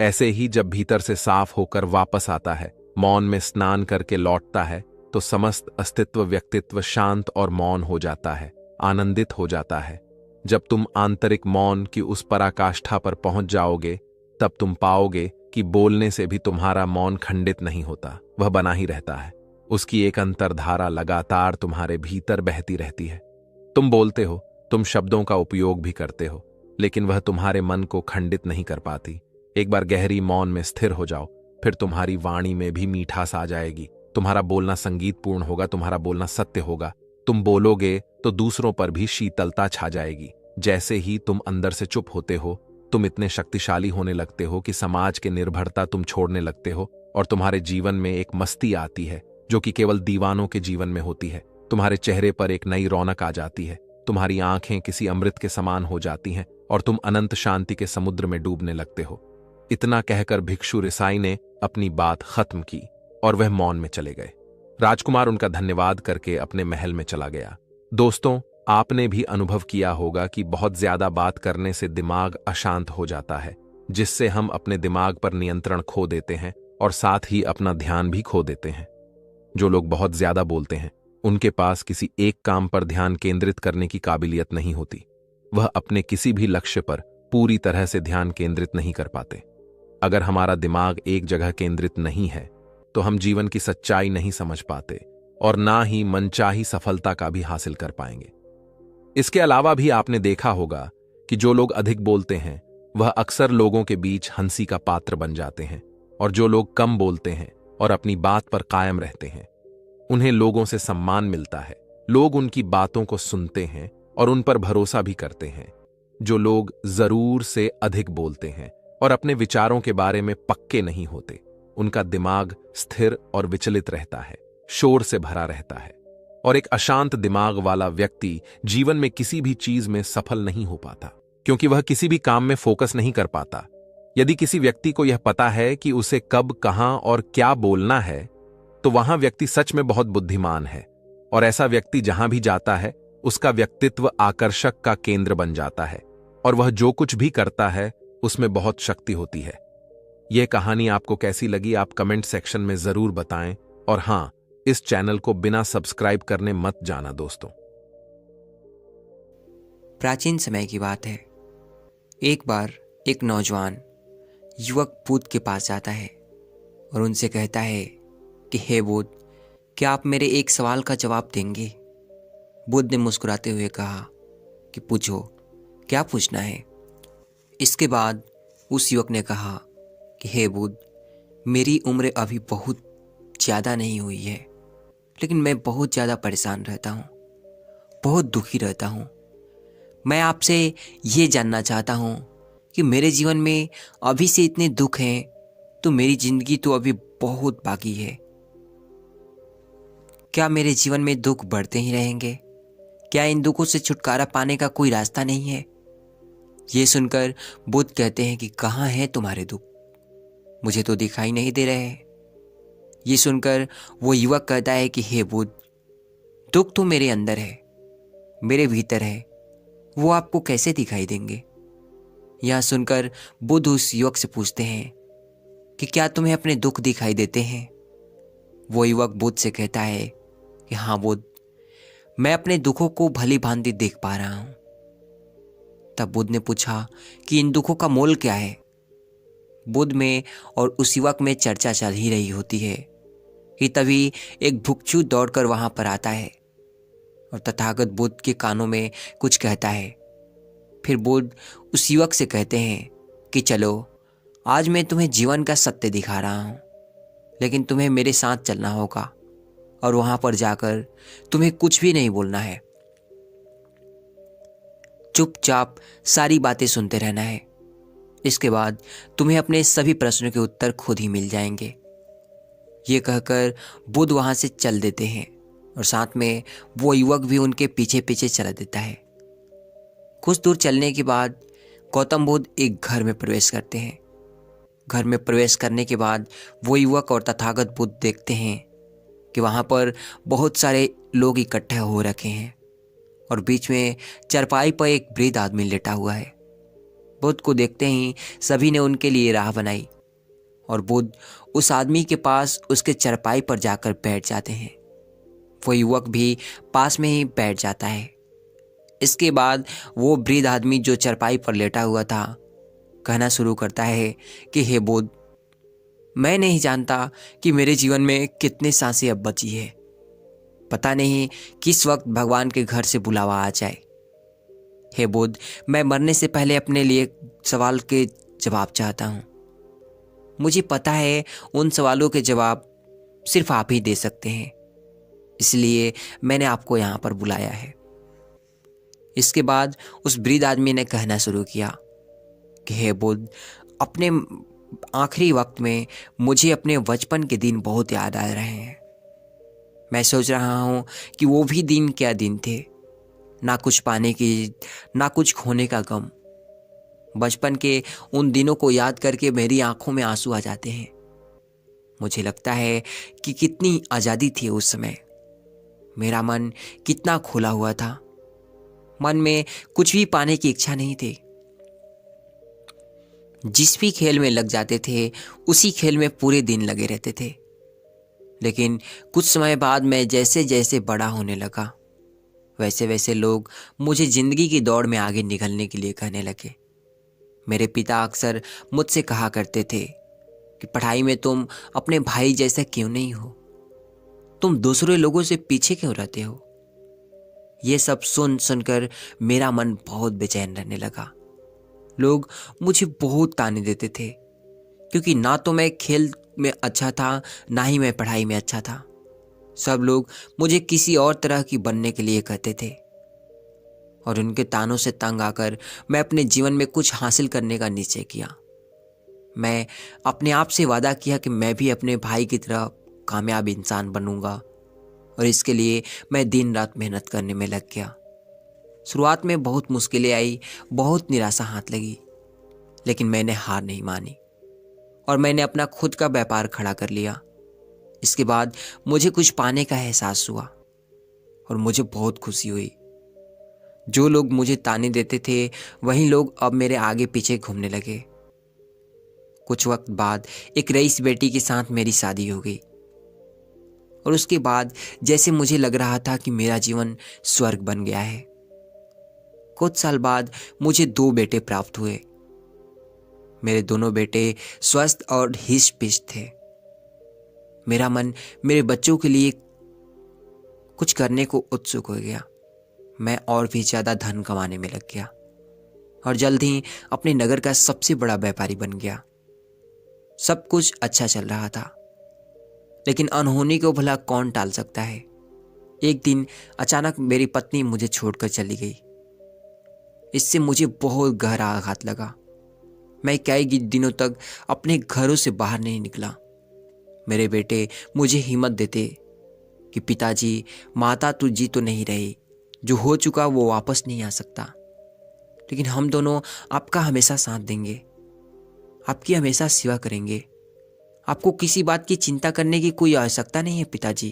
ऐसे ही जब भीतर से साफ होकर वापस आता है, मौन में स्नान करके लौटता है, तो समस्त अस्तित्व व्यक्तित्व शांत और मौन हो जाता है, आनंदित हो जाता है। जब तुम आंतरिक मौन की उस पराकाष्ठा पर पहुंच जाओगे तब तुम पाओगे कि बोलने से भी तुम्हारा मौन खंडित नहीं होता, वह बना ही रहता है। उसकी एक अंतर्धारा लगातार तुम्हारे भीतर बहती रहती है। तुम बोलते हो, तुम शब्दों का उपयोग भी करते हो, लेकिन वह तुम्हारे मन को खंडित नहीं कर पाती। एक बार गहरी मौन में स्थिर हो जाओ, फिर तुम्हारी वाणी में भी मीठास आ जाएगी। तुम्हारा बोलना संगीतपूर्ण होगा, तुम्हारा बोलना सत्य होगा। तुम बोलोगे तो दूसरों पर भी शीतलता छा जाएगी। जैसे ही तुम अंदर से चुप होते हो, तुम इतने शक्तिशाली होने लगते हो कि समाज के निर्भरता तुम छोड़ने लगते हो और तुम्हारे जीवन में एक मस्ती आती है जो कि केवल दीवानों के जीवन में होती है। तुम्हारे चेहरे पर एक नई रौनक आ जाती है, तुम्हारी आंखें किसी अमृत के समान हो जाती हैं और तुम अनंत शांति के समुद्र में डूबने लगते हो। इतना कहकर भिक्षु रिसाई ने अपनी बात खत्म की और वह मौन में चले गए। राजकुमार उनका धन्यवाद करके अपने महल में चला गया। दोस्तों, आपने भी अनुभव किया होगा कि बहुत ज्यादा बात करने से दिमाग अशांत हो जाता है, जिससे हम अपने दिमाग पर नियंत्रण खो देते हैं और साथ ही अपना ध्यान भी खो देते हैं। जो लोग बहुत ज्यादा बोलते हैं, उनके पास किसी एक काम पर ध्यान केंद्रित करने की काबिलियत नहीं होती। वह अपने किसी भी लक्ष्य पर पूरी तरह से ध्यान केंद्रित नहीं कर पाते। अगर हमारा दिमाग एक जगह केंद्रित नहीं है, तो हम जीवन की सच्चाई नहीं समझ पाते और ना ही मनचाही सफलता का भी हासिल कर पाएंगे। इसके अलावा भी आपने देखा होगा कि जो लोग अधिक बोलते हैं, वह अक्सर लोगों के बीच हंसी का पात्र बन जाते हैं, और जो लोग कम बोलते हैं और अपनी बात पर कायम रहते हैं, उन्हें लोगों से सम्मान मिलता है। लोग उनकी बातों को सुनते हैं और उन पर भरोसा भी करते हैं। जो लोग जरूर से अधिक बोलते हैं और अपने विचारों के बारे में पक्के नहीं होते, उनका दिमाग स्थिर और विचलित रहता है, शोर से भरा रहता है, और एक अशांत दिमाग वाला व्यक्ति जीवन में किसी भी चीज में सफल नहीं हो पाता, क्योंकि वह किसी भी काम में फोकस नहीं कर पाता। यदि किसी व्यक्ति को यह पता है कि उसे कब, कहां और क्या बोलना है, तो वहां व्यक्ति सच में बहुत बुद्धिमान है, और ऐसा व्यक्ति जहां भी जाता है, उसका व्यक्तित्व आकर्षक का केंद्र बन जाता है, और वह जो कुछ भी करता है उसमें बहुत शक्ति होती है। यह कहानी आपको कैसी लगी, आप कमेंट सेक्शन में जरूर बताएं, और हां, इस चैनल को बिना सब्सक्राइब करने मत जाना दोस्तों। प्राचीन समय की बात है। एक बार एक नौजवान युवक बुद्ध के पास जाता है और उनसे कहता है कि हे बुद्ध, क्या आप मेरे एक सवाल का जवाब देंगे? बुद्ध ने मुस्कुराते हुए कहा कि पूछो, क्या पूछना है? इसके बाद उस युवक ने कहा कि हे बुद्ध, मेरी उम्र अभी बहुत ज़्यादा नहीं हुई है, लेकिन मैं बहुत ज़्यादा परेशान रहता हूँ, बहुत दुखी रहता हूँ। मैं आपसे ये जानना चाहता हूँ कि मेरे जीवन में अभी से इतने दुख हैं, तो मेरी ज़िंदगी तो अभी बहुत बाकी है। क्या मेरे जीवन में दुख बढ़ते ही रहेंगे? क्या इन दुखों से छुटकारा पाने का कोई रास्ता नहीं है? ये सुनकर बुद्ध कहते हैं कि कहाँ है तुम्हारे दुख? मुझे तो दिखाई नहीं दे रहे हैं। ये सुनकर वो युवक कहता है कि हे बुद्ध, दुख तो मेरे अंदर है, मेरे भीतर है, वो आपको कैसे दिखाई देंगे? यह सुनकर बुद्ध उस युवक से पूछते हैं कि क्या तुम्हें अपने दुख दिखाई देते हैं? वो युवक बुद्ध से कहता है कि हाँ बुद्ध, मैं अपने दुखों को भली भांति देख पा रहा हूं। तब बुद्ध ने पूछा कि इन दुखों का मोल क्या है? बुद्ध में और उस युवक में चर्चा चल ही रही होती है कि तभी एक भिक्षु दौड़कर वहां पर आता है और तथागत बुद्ध के कानों में कुछ कहता है। फिर बुद्ध उस युवक से कहते हैं कि चलो, आज मैं तुम्हें जीवन का सत्य दिखा रहा हूं, लेकिन तुम्हें मेरे साथ चलना होगा और वहां पर जाकर तुम्हें कुछ भी नहीं बोलना है। चुपचाप सारी बातें सुनते रहना है। इसके बाद तुम्हें अपने सभी प्रश्नों के उत्तर खुद ही मिल जाएंगे। ये कहकर बुद्ध वहां से चल देते हैं और साथ में वो युवक भी उनके पीछे पीछे चला देता है। कुछ दूर चलने के बाद गौतम बुद्ध एक घर में प्रवेश करते हैं। घर में प्रवेश करने के बाद वो युवक और तथागत बुद्ध देखते हैं कि वहां पर बहुत सारे लोग इकट्ठे हो रखे हैं और बीच में चारपाई पर एक वृद्ध आदमी लेटा हुआ है। बुद्ध को देखते ही सभी ने उनके लिए राह बनाई और बुद्ध उस आदमी के पास उसके चारपाई पर जाकर बैठ जाते हैं। वो युवक भी पास में ही बैठ जाता है। इसके बाद वो वृद्ध आदमी जो चारपाई पर लेटा हुआ था कहना शुरू करता है कि हे बुद्ध, मैं नहीं जानता कि मेरे जीवन में कितने सांसें अब बची है। पता नहीं किस वक्त भगवान के घर से बुलावा आ जाए। हे बुद्ध, मैं मरने से पहले अपने लिए सवाल के जवाब चाहता हूँ। मुझे पता है उन सवालों के जवाब सिर्फ आप ही दे सकते हैं, इसलिए मैंने आपको यहाँ पर बुलाया है। इसके बाद उस वृद्ध आदमी ने कहना शुरू किया कि हे बुद्ध, अपने आखिरी वक्त में मुझे अपने बचपन के दिन बहुत याद आ रहे हैं। मैं सोच रहा हूँ कि वो भी दिन क्या दिन थे, ना कुछ पाने की, ना कुछ खोने का गम। बचपन के उन दिनों को याद करके मेरी आंखों में आंसू आ जाते हैं। मुझे लगता है कि कितनी आज़ादी थी उस समय। मेरा मन कितना खुला हुआ था। मन में कुछ भी पाने की इच्छा नहीं थी। जिस भी खेल में लग जाते थे उसी खेल में पूरे दिन लगे रहते थे। लेकिन कुछ समय बाद मैं जैसे जैसे बड़ा होने लगा वैसे वैसे लोग मुझे जिंदगी की दौड़ में आगे निकलने के लिए कहने लगे। मेरे पिता अक्सर मुझसे कहा करते थे कि पढ़ाई में तुम अपने भाई जैसा क्यों नहीं हो, तुम दूसरे लोगों से पीछे क्यों रहते हो। ये सब सुन सुनकर मेरा मन बहुत बेचैन रहने लगा। लोग मुझे बहुत ताने देते थे क्योंकि ना तो मैं खेल में अच्छा था ना ही मैं पढ़ाई में अच्छा था। सब लोग मुझे किसी और तरह की बनने के लिए कहते थे और उनके तानों से तंग आकर मैं अपने जीवन में कुछ हासिल करने का निश्चय किया। मैं अपने आप से वादा किया कि मैं भी अपने भाई की तरह कामयाब इंसान बनूंगा और इसके लिए मैं दिन रात मेहनत करने में लग गया। शुरुआत में बहुत मुश्किलें आई, बहुत निराशा हाथ लगी, लेकिन मैंने हार नहीं मानी और मैंने अपना खुद का व्यापार खड़ा कर लिया। इसके बाद मुझे कुछ पाने का एहसास हुआ और मुझे बहुत खुशी हुई। जो लोग मुझे ताने देते थे वही लोग अब मेरे आगे पीछे घूमने लगे। कुछ वक्त बाद एक रईस बेटी के साथ मेरी शादी हो गई और उसके बाद जैसे मुझे लग रहा था कि मेरा जीवन स्वर्ग बन गया है। कुछ साल बाद मुझे 2 बेटे प्राप्त हुए। मेरे दोनों बेटे स्वस्थ और हिस्ट पिस्ट थे। मेरा मन मेरे बच्चों के लिए कुछ करने को उत्सुक हो गया। मैं और भी ज्यादा धन कमाने में लग गया और जल्द ही अपने नगर का सबसे बड़ा व्यापारी बन गया। सब कुछ अच्छा चल रहा था, लेकिन अनहोनी को भला कौन टाल सकता है। एक दिन अचानक मेरी पत्नी मुझे छोड़कर चली गई। इससे मुझे बहुत गहरा आघात लगा। मैं कई दिनों तक अपने घरों से बाहर नहीं निकला। मेरे बेटे मुझे हिम्मत देते कि पिताजी, माता तू जी तो नहीं रही, जो हो चुका वो वापस नहीं आ सकता, लेकिन हम दोनों आपका हमेशा साथ देंगे, आपकी हमेशा सेवा करेंगे। आपको किसी बात की चिंता करने की कोई आवश्यकता नहीं है पिताजी।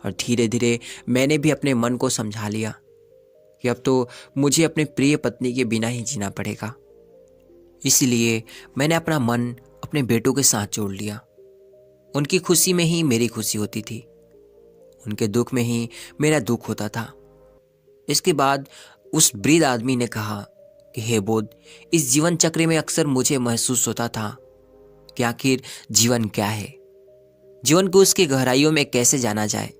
और धीरे धीरे मैंने भी अपने मन को समझा लिया कि अब तो मुझे अपने प्रिय पत्नी के बिना ही जीना पड़ेगा। इसलिए मैंने अपना मन अपने बेटों के साथ जोड़ लिया। उनकी खुशी में ही मेरी खुशी होती थी, उनके दुख में ही मेरा दुख होता था। इसके बाद उस वृद्ध आदमी ने कहा कि हे बोध, इस जीवन चक्र में अक्सर मुझे महसूस होता था कि आखिर जीवन क्या है, जीवन को उसकी गहराइयों में कैसे जाना जाए,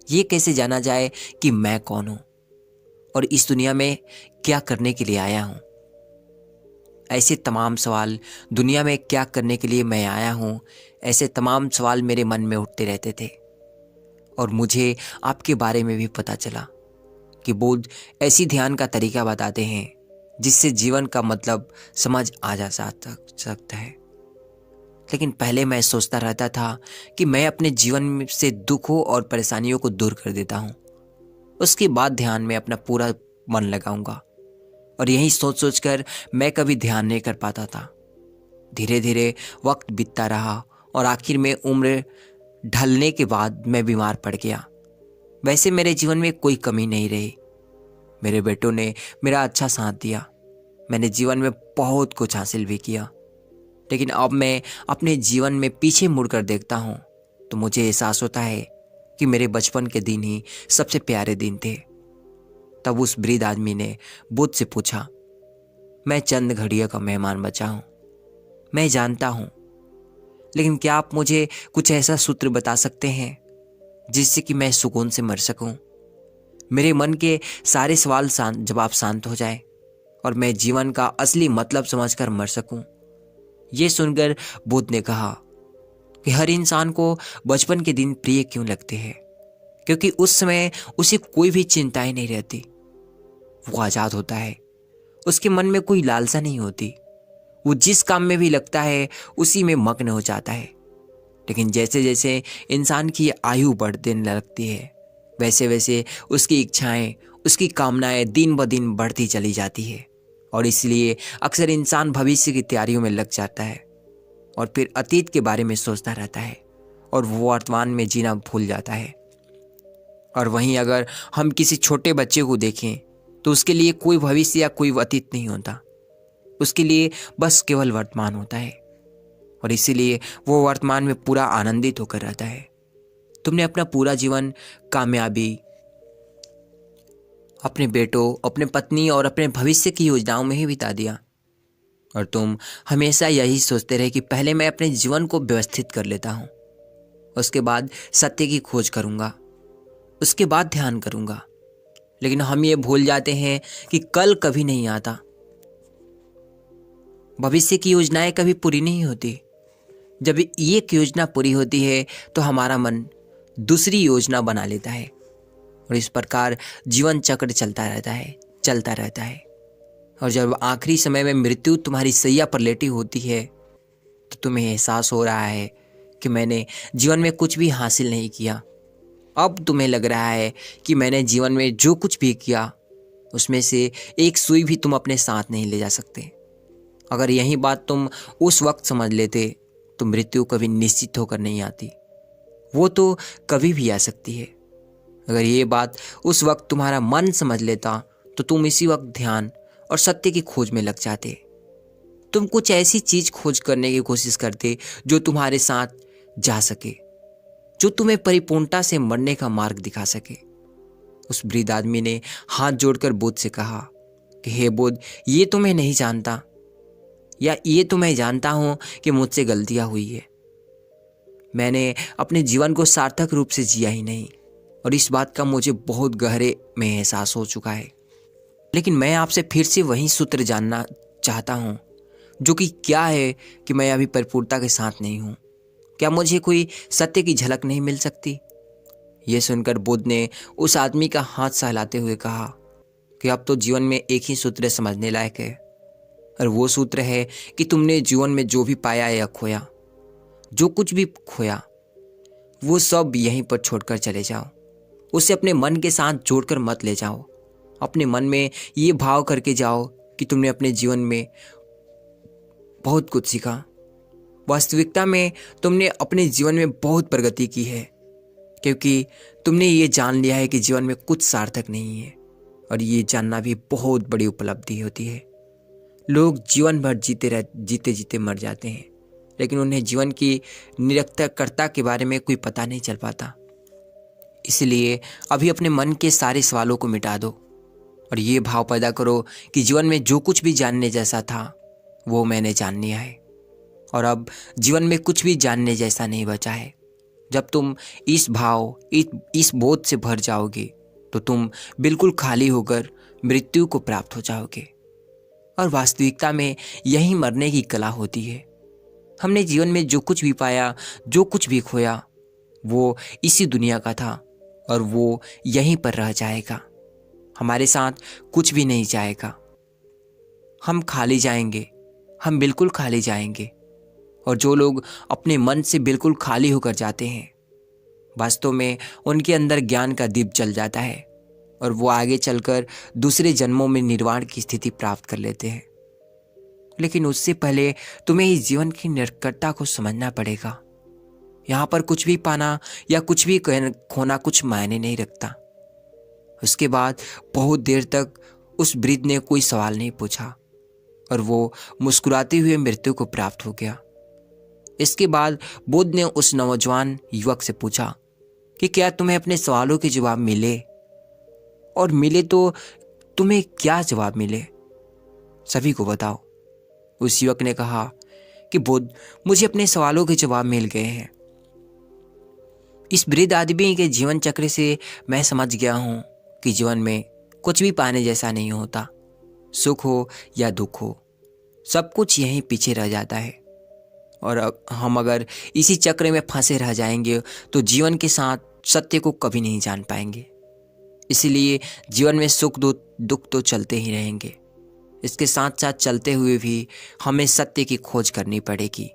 ये कैसे जाना जाए कि मैं कौन हूं और इस दुनिया में क्या करने के लिए आया हूं। ऐसे तमाम सवाल, दुनिया में क्या करने के लिए मैं आया हूं, ऐसे तमाम सवाल मेरे मन में उठते रहते थे। और मुझे आपके बारे में भी पता चला कि बुद्ध ऐसी ध्यान का तरीका बताते हैं जिससे जीवन का मतलब समझ आ जा सकता है। लेकिन पहले मैं सोचता रहता था कि मैं अपने जीवन से दुखों और परेशानियों को दूर कर देता हूँ, उसके बाद ध्यान में अपना पूरा मन लगाऊंगा। और यही सोच सोच कर मैं कभी ध्यान नहीं कर पाता था। धीरे धीरे वक्त बीतता रहा और आखिर में उम्र ढलने के बाद मैं बीमार पड़ गया। वैसे मेरे जीवन में कोई कमी नहीं रही। मेरे बेटों ने मेरा अच्छा साथ दिया। मैंने जीवन में बहुत कुछ हासिल भी किया, लेकिन अब मैं अपने जीवन में पीछे मुड़कर देखता हूँ तो मुझे एहसास होता है कि मेरे बचपन के दिन ही सबसे प्यारे दिन थे। तब उस वृद्ध आदमी ने बुद्ध से पूछा, मैं चंद घड़ियों का मेहमान बचा हूं, मैं जानता हूं, लेकिन क्या आप मुझे कुछ ऐसा सूत्र बता सकते हैं जिससे कि मैं सुकून से मर सकूं, मेरे मन के सारे सवाल जवाब शांत हो जाए और मैं जीवन का असली मतलब समझकर मर सकूं। ये सुनकर बुद्ध ने कहा कि हर इंसान को बचपन के दिन प्रिय क्यों लगते हैं, क्योंकि उस समय उसे कोई भी चिंताएं नहीं रहती। वो आजाद होता है, उसके मन में कोई लालसा नहीं होती। वो जिस काम में भी लगता है उसी में मग्न हो जाता है। लेकिन जैसे जैसे इंसान की आयु बढ़ने लगती है वैसे वैसे उसकी इच्छाएं, उसकी कामनाएं दिन ब दिन बढ़ती चली जाती है और इसलिए अक्सर इंसान भविष्य की तैयारियों में लग जाता है और फिर अतीत के बारे में सोचता रहता है और वो वर्तमान में जीना भूल जाता है। और वहीं अगर हम किसी छोटे बच्चे को देखें तो उसके लिए कोई भविष्य या कोई अतीत नहीं होता। उसके लिए बस केवल वर्तमान होता है और इसीलिए वो वर्तमान में पूरा आनंदित होकर रहता है। तुमने अपना पूरा जीवन कामयाबी, अपने बेटों, अपने पत्नी और अपने भविष्य की योजनाओं में ही बिता दिया और तुम हमेशा यही सोचते रहे कि पहले मैं अपने जीवन को व्यवस्थित कर लेता हूँ, उसके बाद सत्य की खोज करूँगा, उसके बाद ध्यान करूँगा। लेकिन हम ये भूल जाते हैं कि कल कभी नहीं आता। भविष्य की योजनाएं कभी पूरी नहीं होती। जब एक योजना पूरी होती है तो हमारा मन दूसरी योजना बना लेता है और इस प्रकार जीवन चक्र चलता रहता है। और जब आखिरी समय में मृत्यु तुम्हारी सैया पर लेटी होती है तो तुम्हें एहसास हो रहा है कि मैंने जीवन में कुछ भी हासिल नहीं किया। अब तुम्हें लग रहा है कि मैंने जीवन में जो कुछ भी किया उसमें से एक सुई भी तुम अपने साथ नहीं ले जा सकते। अगर यही बात तुम उस वक्त समझ लेते तो मृत्यु कभी निश्चित होकर नहीं आती, वो तो कभी भी आ सकती है। अगर ये बात उस वक्त तुम्हारा मन समझ लेता तो तुम इसी वक्त ध्यान और सत्य की खोज में लग जाते। तुम कुछ ऐसी चीज खोज करने की कोशिश करते जो तुम्हारे साथ जा सके, जो तुम्हें परिपूर्णता से मरने का मार्ग दिखा सके। उस वृद्ध आदमी ने हाथ जोड़कर बुद्ध से कहा कि हे बुद्ध, ये तो मैं नहीं जानता, या ये तो मैं जानता हूं कि मुझसे गलतियां हुई है। मैंने अपने जीवन को सार्थक रूप से जिया ही नहीं और इस बात का मुझे बहुत गहरे में एहसास हो चुका है। लेकिन मैं आपसे फिर से वही सूत्र जानना चाहता हूं, जो कि क्या है कि मैं अभी परिपूर्णता के साथ नहीं हूं। क्या मुझे कोई सत्य की झलक नहीं मिल सकती? यह सुनकर बुद्ध ने उस आदमी का हाथ सहलाते हुए कहा कि अब तो जीवन में एक ही सूत्र समझने लायक है और वो सूत्र है कि तुमने जीवन में जो भी पाया या खोया, जो कुछ भी खोया, वो सब यहीं पर छोड़कर चले जाओ। उसे अपने मन के साथ जोड़कर मत ले जाओ। अपने मन में ये भाव करके जाओ कि तुमने अपने जीवन में बहुत कुछ सीखा। वास्तविकता में तुमने अपने जीवन में बहुत प्रगति की है, क्योंकि तुमने ये जान लिया है कि जीवन में कुछ सार्थक नहीं है और ये जानना भी बहुत बड़ी उपलब्धि होती है। लोग जीवन भर जीते जीते मर जाते हैं, लेकिन उन्हें जीवन की निरर्थकता के बारे में कोई पता नहीं चल पाता। इसलिए अभी अपने मन के सारे सवालों को मिटा दो और ये भाव पैदा करो कि जीवन में जो कुछ भी जानने जैसा था वो मैंने जान लिया है और अब जीवन में कुछ भी जानने जैसा नहीं बचा है। जब तुम इस भाव, इस बोध से भर जाओगे तो तुम बिल्कुल खाली होकर मृत्यु को प्राप्त हो जाओगे। और वास्तविकता में यही मरने की कला होती है। हमने जीवन में जो कुछ भी पाया, जो कुछ भी खोया, वो इसी दुनिया का था और वो यहीं पर रह जाएगा। हमारे साथ कुछ भी नहीं जाएगा। हम खाली जाएंगे, हम बिल्कुल खाली जाएंगे। और जो लोग अपने मन से बिल्कुल खाली होकर जाते हैं, वास्तव में उनके अंदर ज्ञान का दीप जल जाता है और वो आगे चलकर दूसरे जन्मों में निर्वाण की स्थिति प्राप्त कर लेते हैं। लेकिन उससे पहले तुम्हें इस जीवन की निरर्थकता को समझना पड़ेगा। यहाँ पर कुछ भी पाना या कुछ भी खोना कुछ मायने नहीं रखता। उसके बाद बहुत देर तक उस वृद्ध ने कोई सवाल नहीं पूछा और वो मुस्कुराते हुए मृत्यु को प्राप्त हो गया। इसके बाद बुद्ध ने उस नौजवान युवक से पूछा कि क्या तुम्हें अपने सवालों के जवाब मिले, और मिले तो तुम्हें क्या जवाब मिले, सभी को बताओ। उस युवक ने कहा कि बुद्ध, मुझे अपने सवालों के जवाब मिल गए हैं। इस वृद्ध आदमी के जीवन चक्र से मैं समझ गया हूं कि जीवन में कुछ भी पाने जैसा नहीं होता। सुख हो या दुख हो, सब कुछ यहीं पीछे रह जाता है और हम अगर इसी चक्र में फंसे रह जाएंगे तो जीवन के साथ सत्य को कभी नहीं जान पाएंगे। इसीलिए जीवन में सुख दुख तो चलते ही रहेंगे। इसके साथ साथ चलते हुए भी हमें सत्य की खोज करनी पड़ेगी।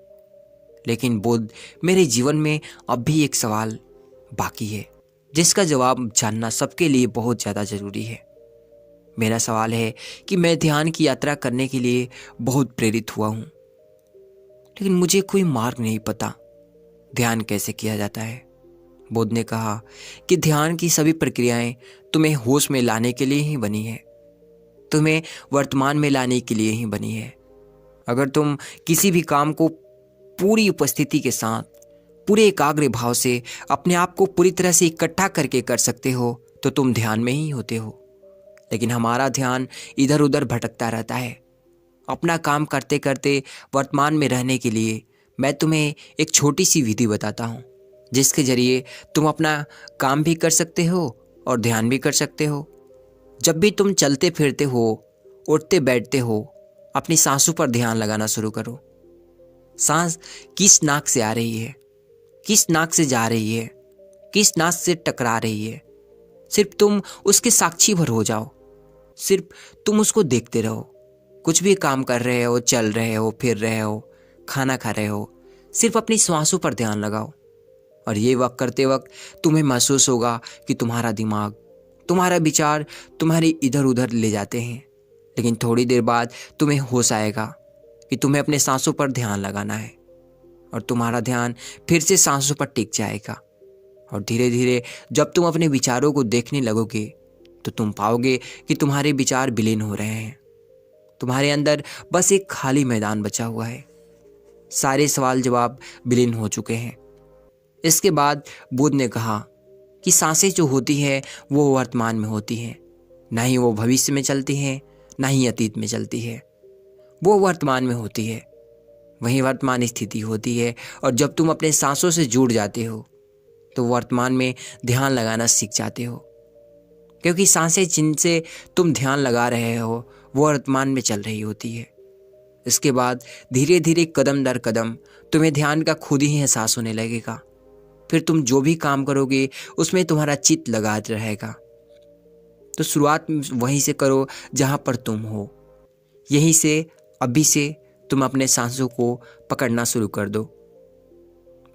लेकिन बुद्ध, मेरे जीवन में अब भी एक सवाल बाकी है जिसका जवाब जानना सबके लिए बहुत ज़्यादा ज़रूरी है। मेरा सवाल है कि मैं ध्यान की यात्रा करने के लिए बहुत प्रेरित हुआ हूँ, लेकिन मुझे कोई मार्ग नहीं पता। ध्यान कैसे किया जाता है, बुद्ध ने कहा कि ध्यान की सभी प्रक्रियाएं तुम्हें होश में लाने के लिए ही बनी है, तुम्हें वर्तमान में लाने के लिए ही बनी है। अगर तुम किसी भी काम को पूरी उपस्थिति के साथ, पूरे एकाग्र भाव से अपने आप को पूरी तरह से इकट्ठा करके कर सकते हो तो तुम ध्यान में ही होते हो। लेकिन हमारा ध्यान इधर उधर भटकता रहता है। अपना काम करते करते वर्तमान में रहने के लिए मैं तुम्हें एक छोटी सी विधि बताता हूँ, जिसके जरिए तुम अपना काम भी कर सकते हो और ध्यान भी कर सकते हो। जब भी तुम चलते फिरते हो, उठते बैठते हो, अपनी सांसों पर ध्यान लगाना शुरू करो। सांस किस नाक से आ रही है, किस नाक से जा रही है, किस नाक से टकरा रही है, सिर्फ तुम उसके साक्षी भर हो जाओ। सिर्फ तुम उसको देखते रहो। कुछ भी काम कर रहे हो, चल रहे हो, फिर रहे हो, खाना खा रहे हो, सिर्फ अपनी सांसों पर ध्यान लगाओ। और ये वक्त करते वक्त तुम्हें महसूस होगा कि तुम्हारा दिमाग, तुम्हारा विचार तुम्हारे इधर उधर ले जाते हैं। लेकिन थोड़ी देर बाद तुम्हें होश आएगा कि तुम्हें अपने सांसों पर ध्यान लगाना है और तुम्हारा ध्यान फिर से सांसों पर टिक जाएगा। और धीरे धीरे जब तुम अपने विचारों को देखने लगोगे तो तुम पाओगे कि तुम्हारे विचार विलीन हो रहे हैं। तुम्हारे अंदर बस एक खाली मैदान बचा हुआ है। सारे सवाल जवाब विलीन हो चुके हैं। इसके बाद बुद्ध ने कहा कि सांसें जो होती है वो वर्तमान में होती हैं, ना ही वो भविष्य में चलती हैं, ना ही अतीत में चलती है। वो वर्तमान में होती है, वही वर्तमान स्थिति होती है। और जब तुम अपने सांसों से जुड़ जाते हो तो वर्तमान में ध्यान लगाना सीख जाते हो, क्योंकि सांसें जिनसे तुम ध्यान लगा रहे हो वो वर्तमान में चल रही होती है। इसके बाद धीरे धीरे कदम दर कदम तुम्हें ध्यान का खुद ही एहसास होने लगेगा। फिर तुम जो भी काम करोगे उसमें तुम्हारा चित्त लगा रहेगा। तो शुरुआत वहीं से करो जहाँ पर तुम हो। यहीं से, अभी से तुम अपने सांसों को पकड़ना शुरू कर दो।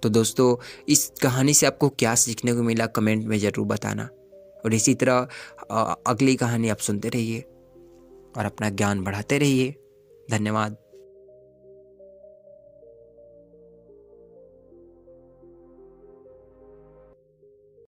तो दोस्तों, इस कहानी से आपको क्या सीखने को मिला कमेंट में ज़रूर बताना। और इसी तरह अगली कहानी आप सुनते रहिए और अपना ज्ञान बढ़ाते रहिए। धन्यवाद।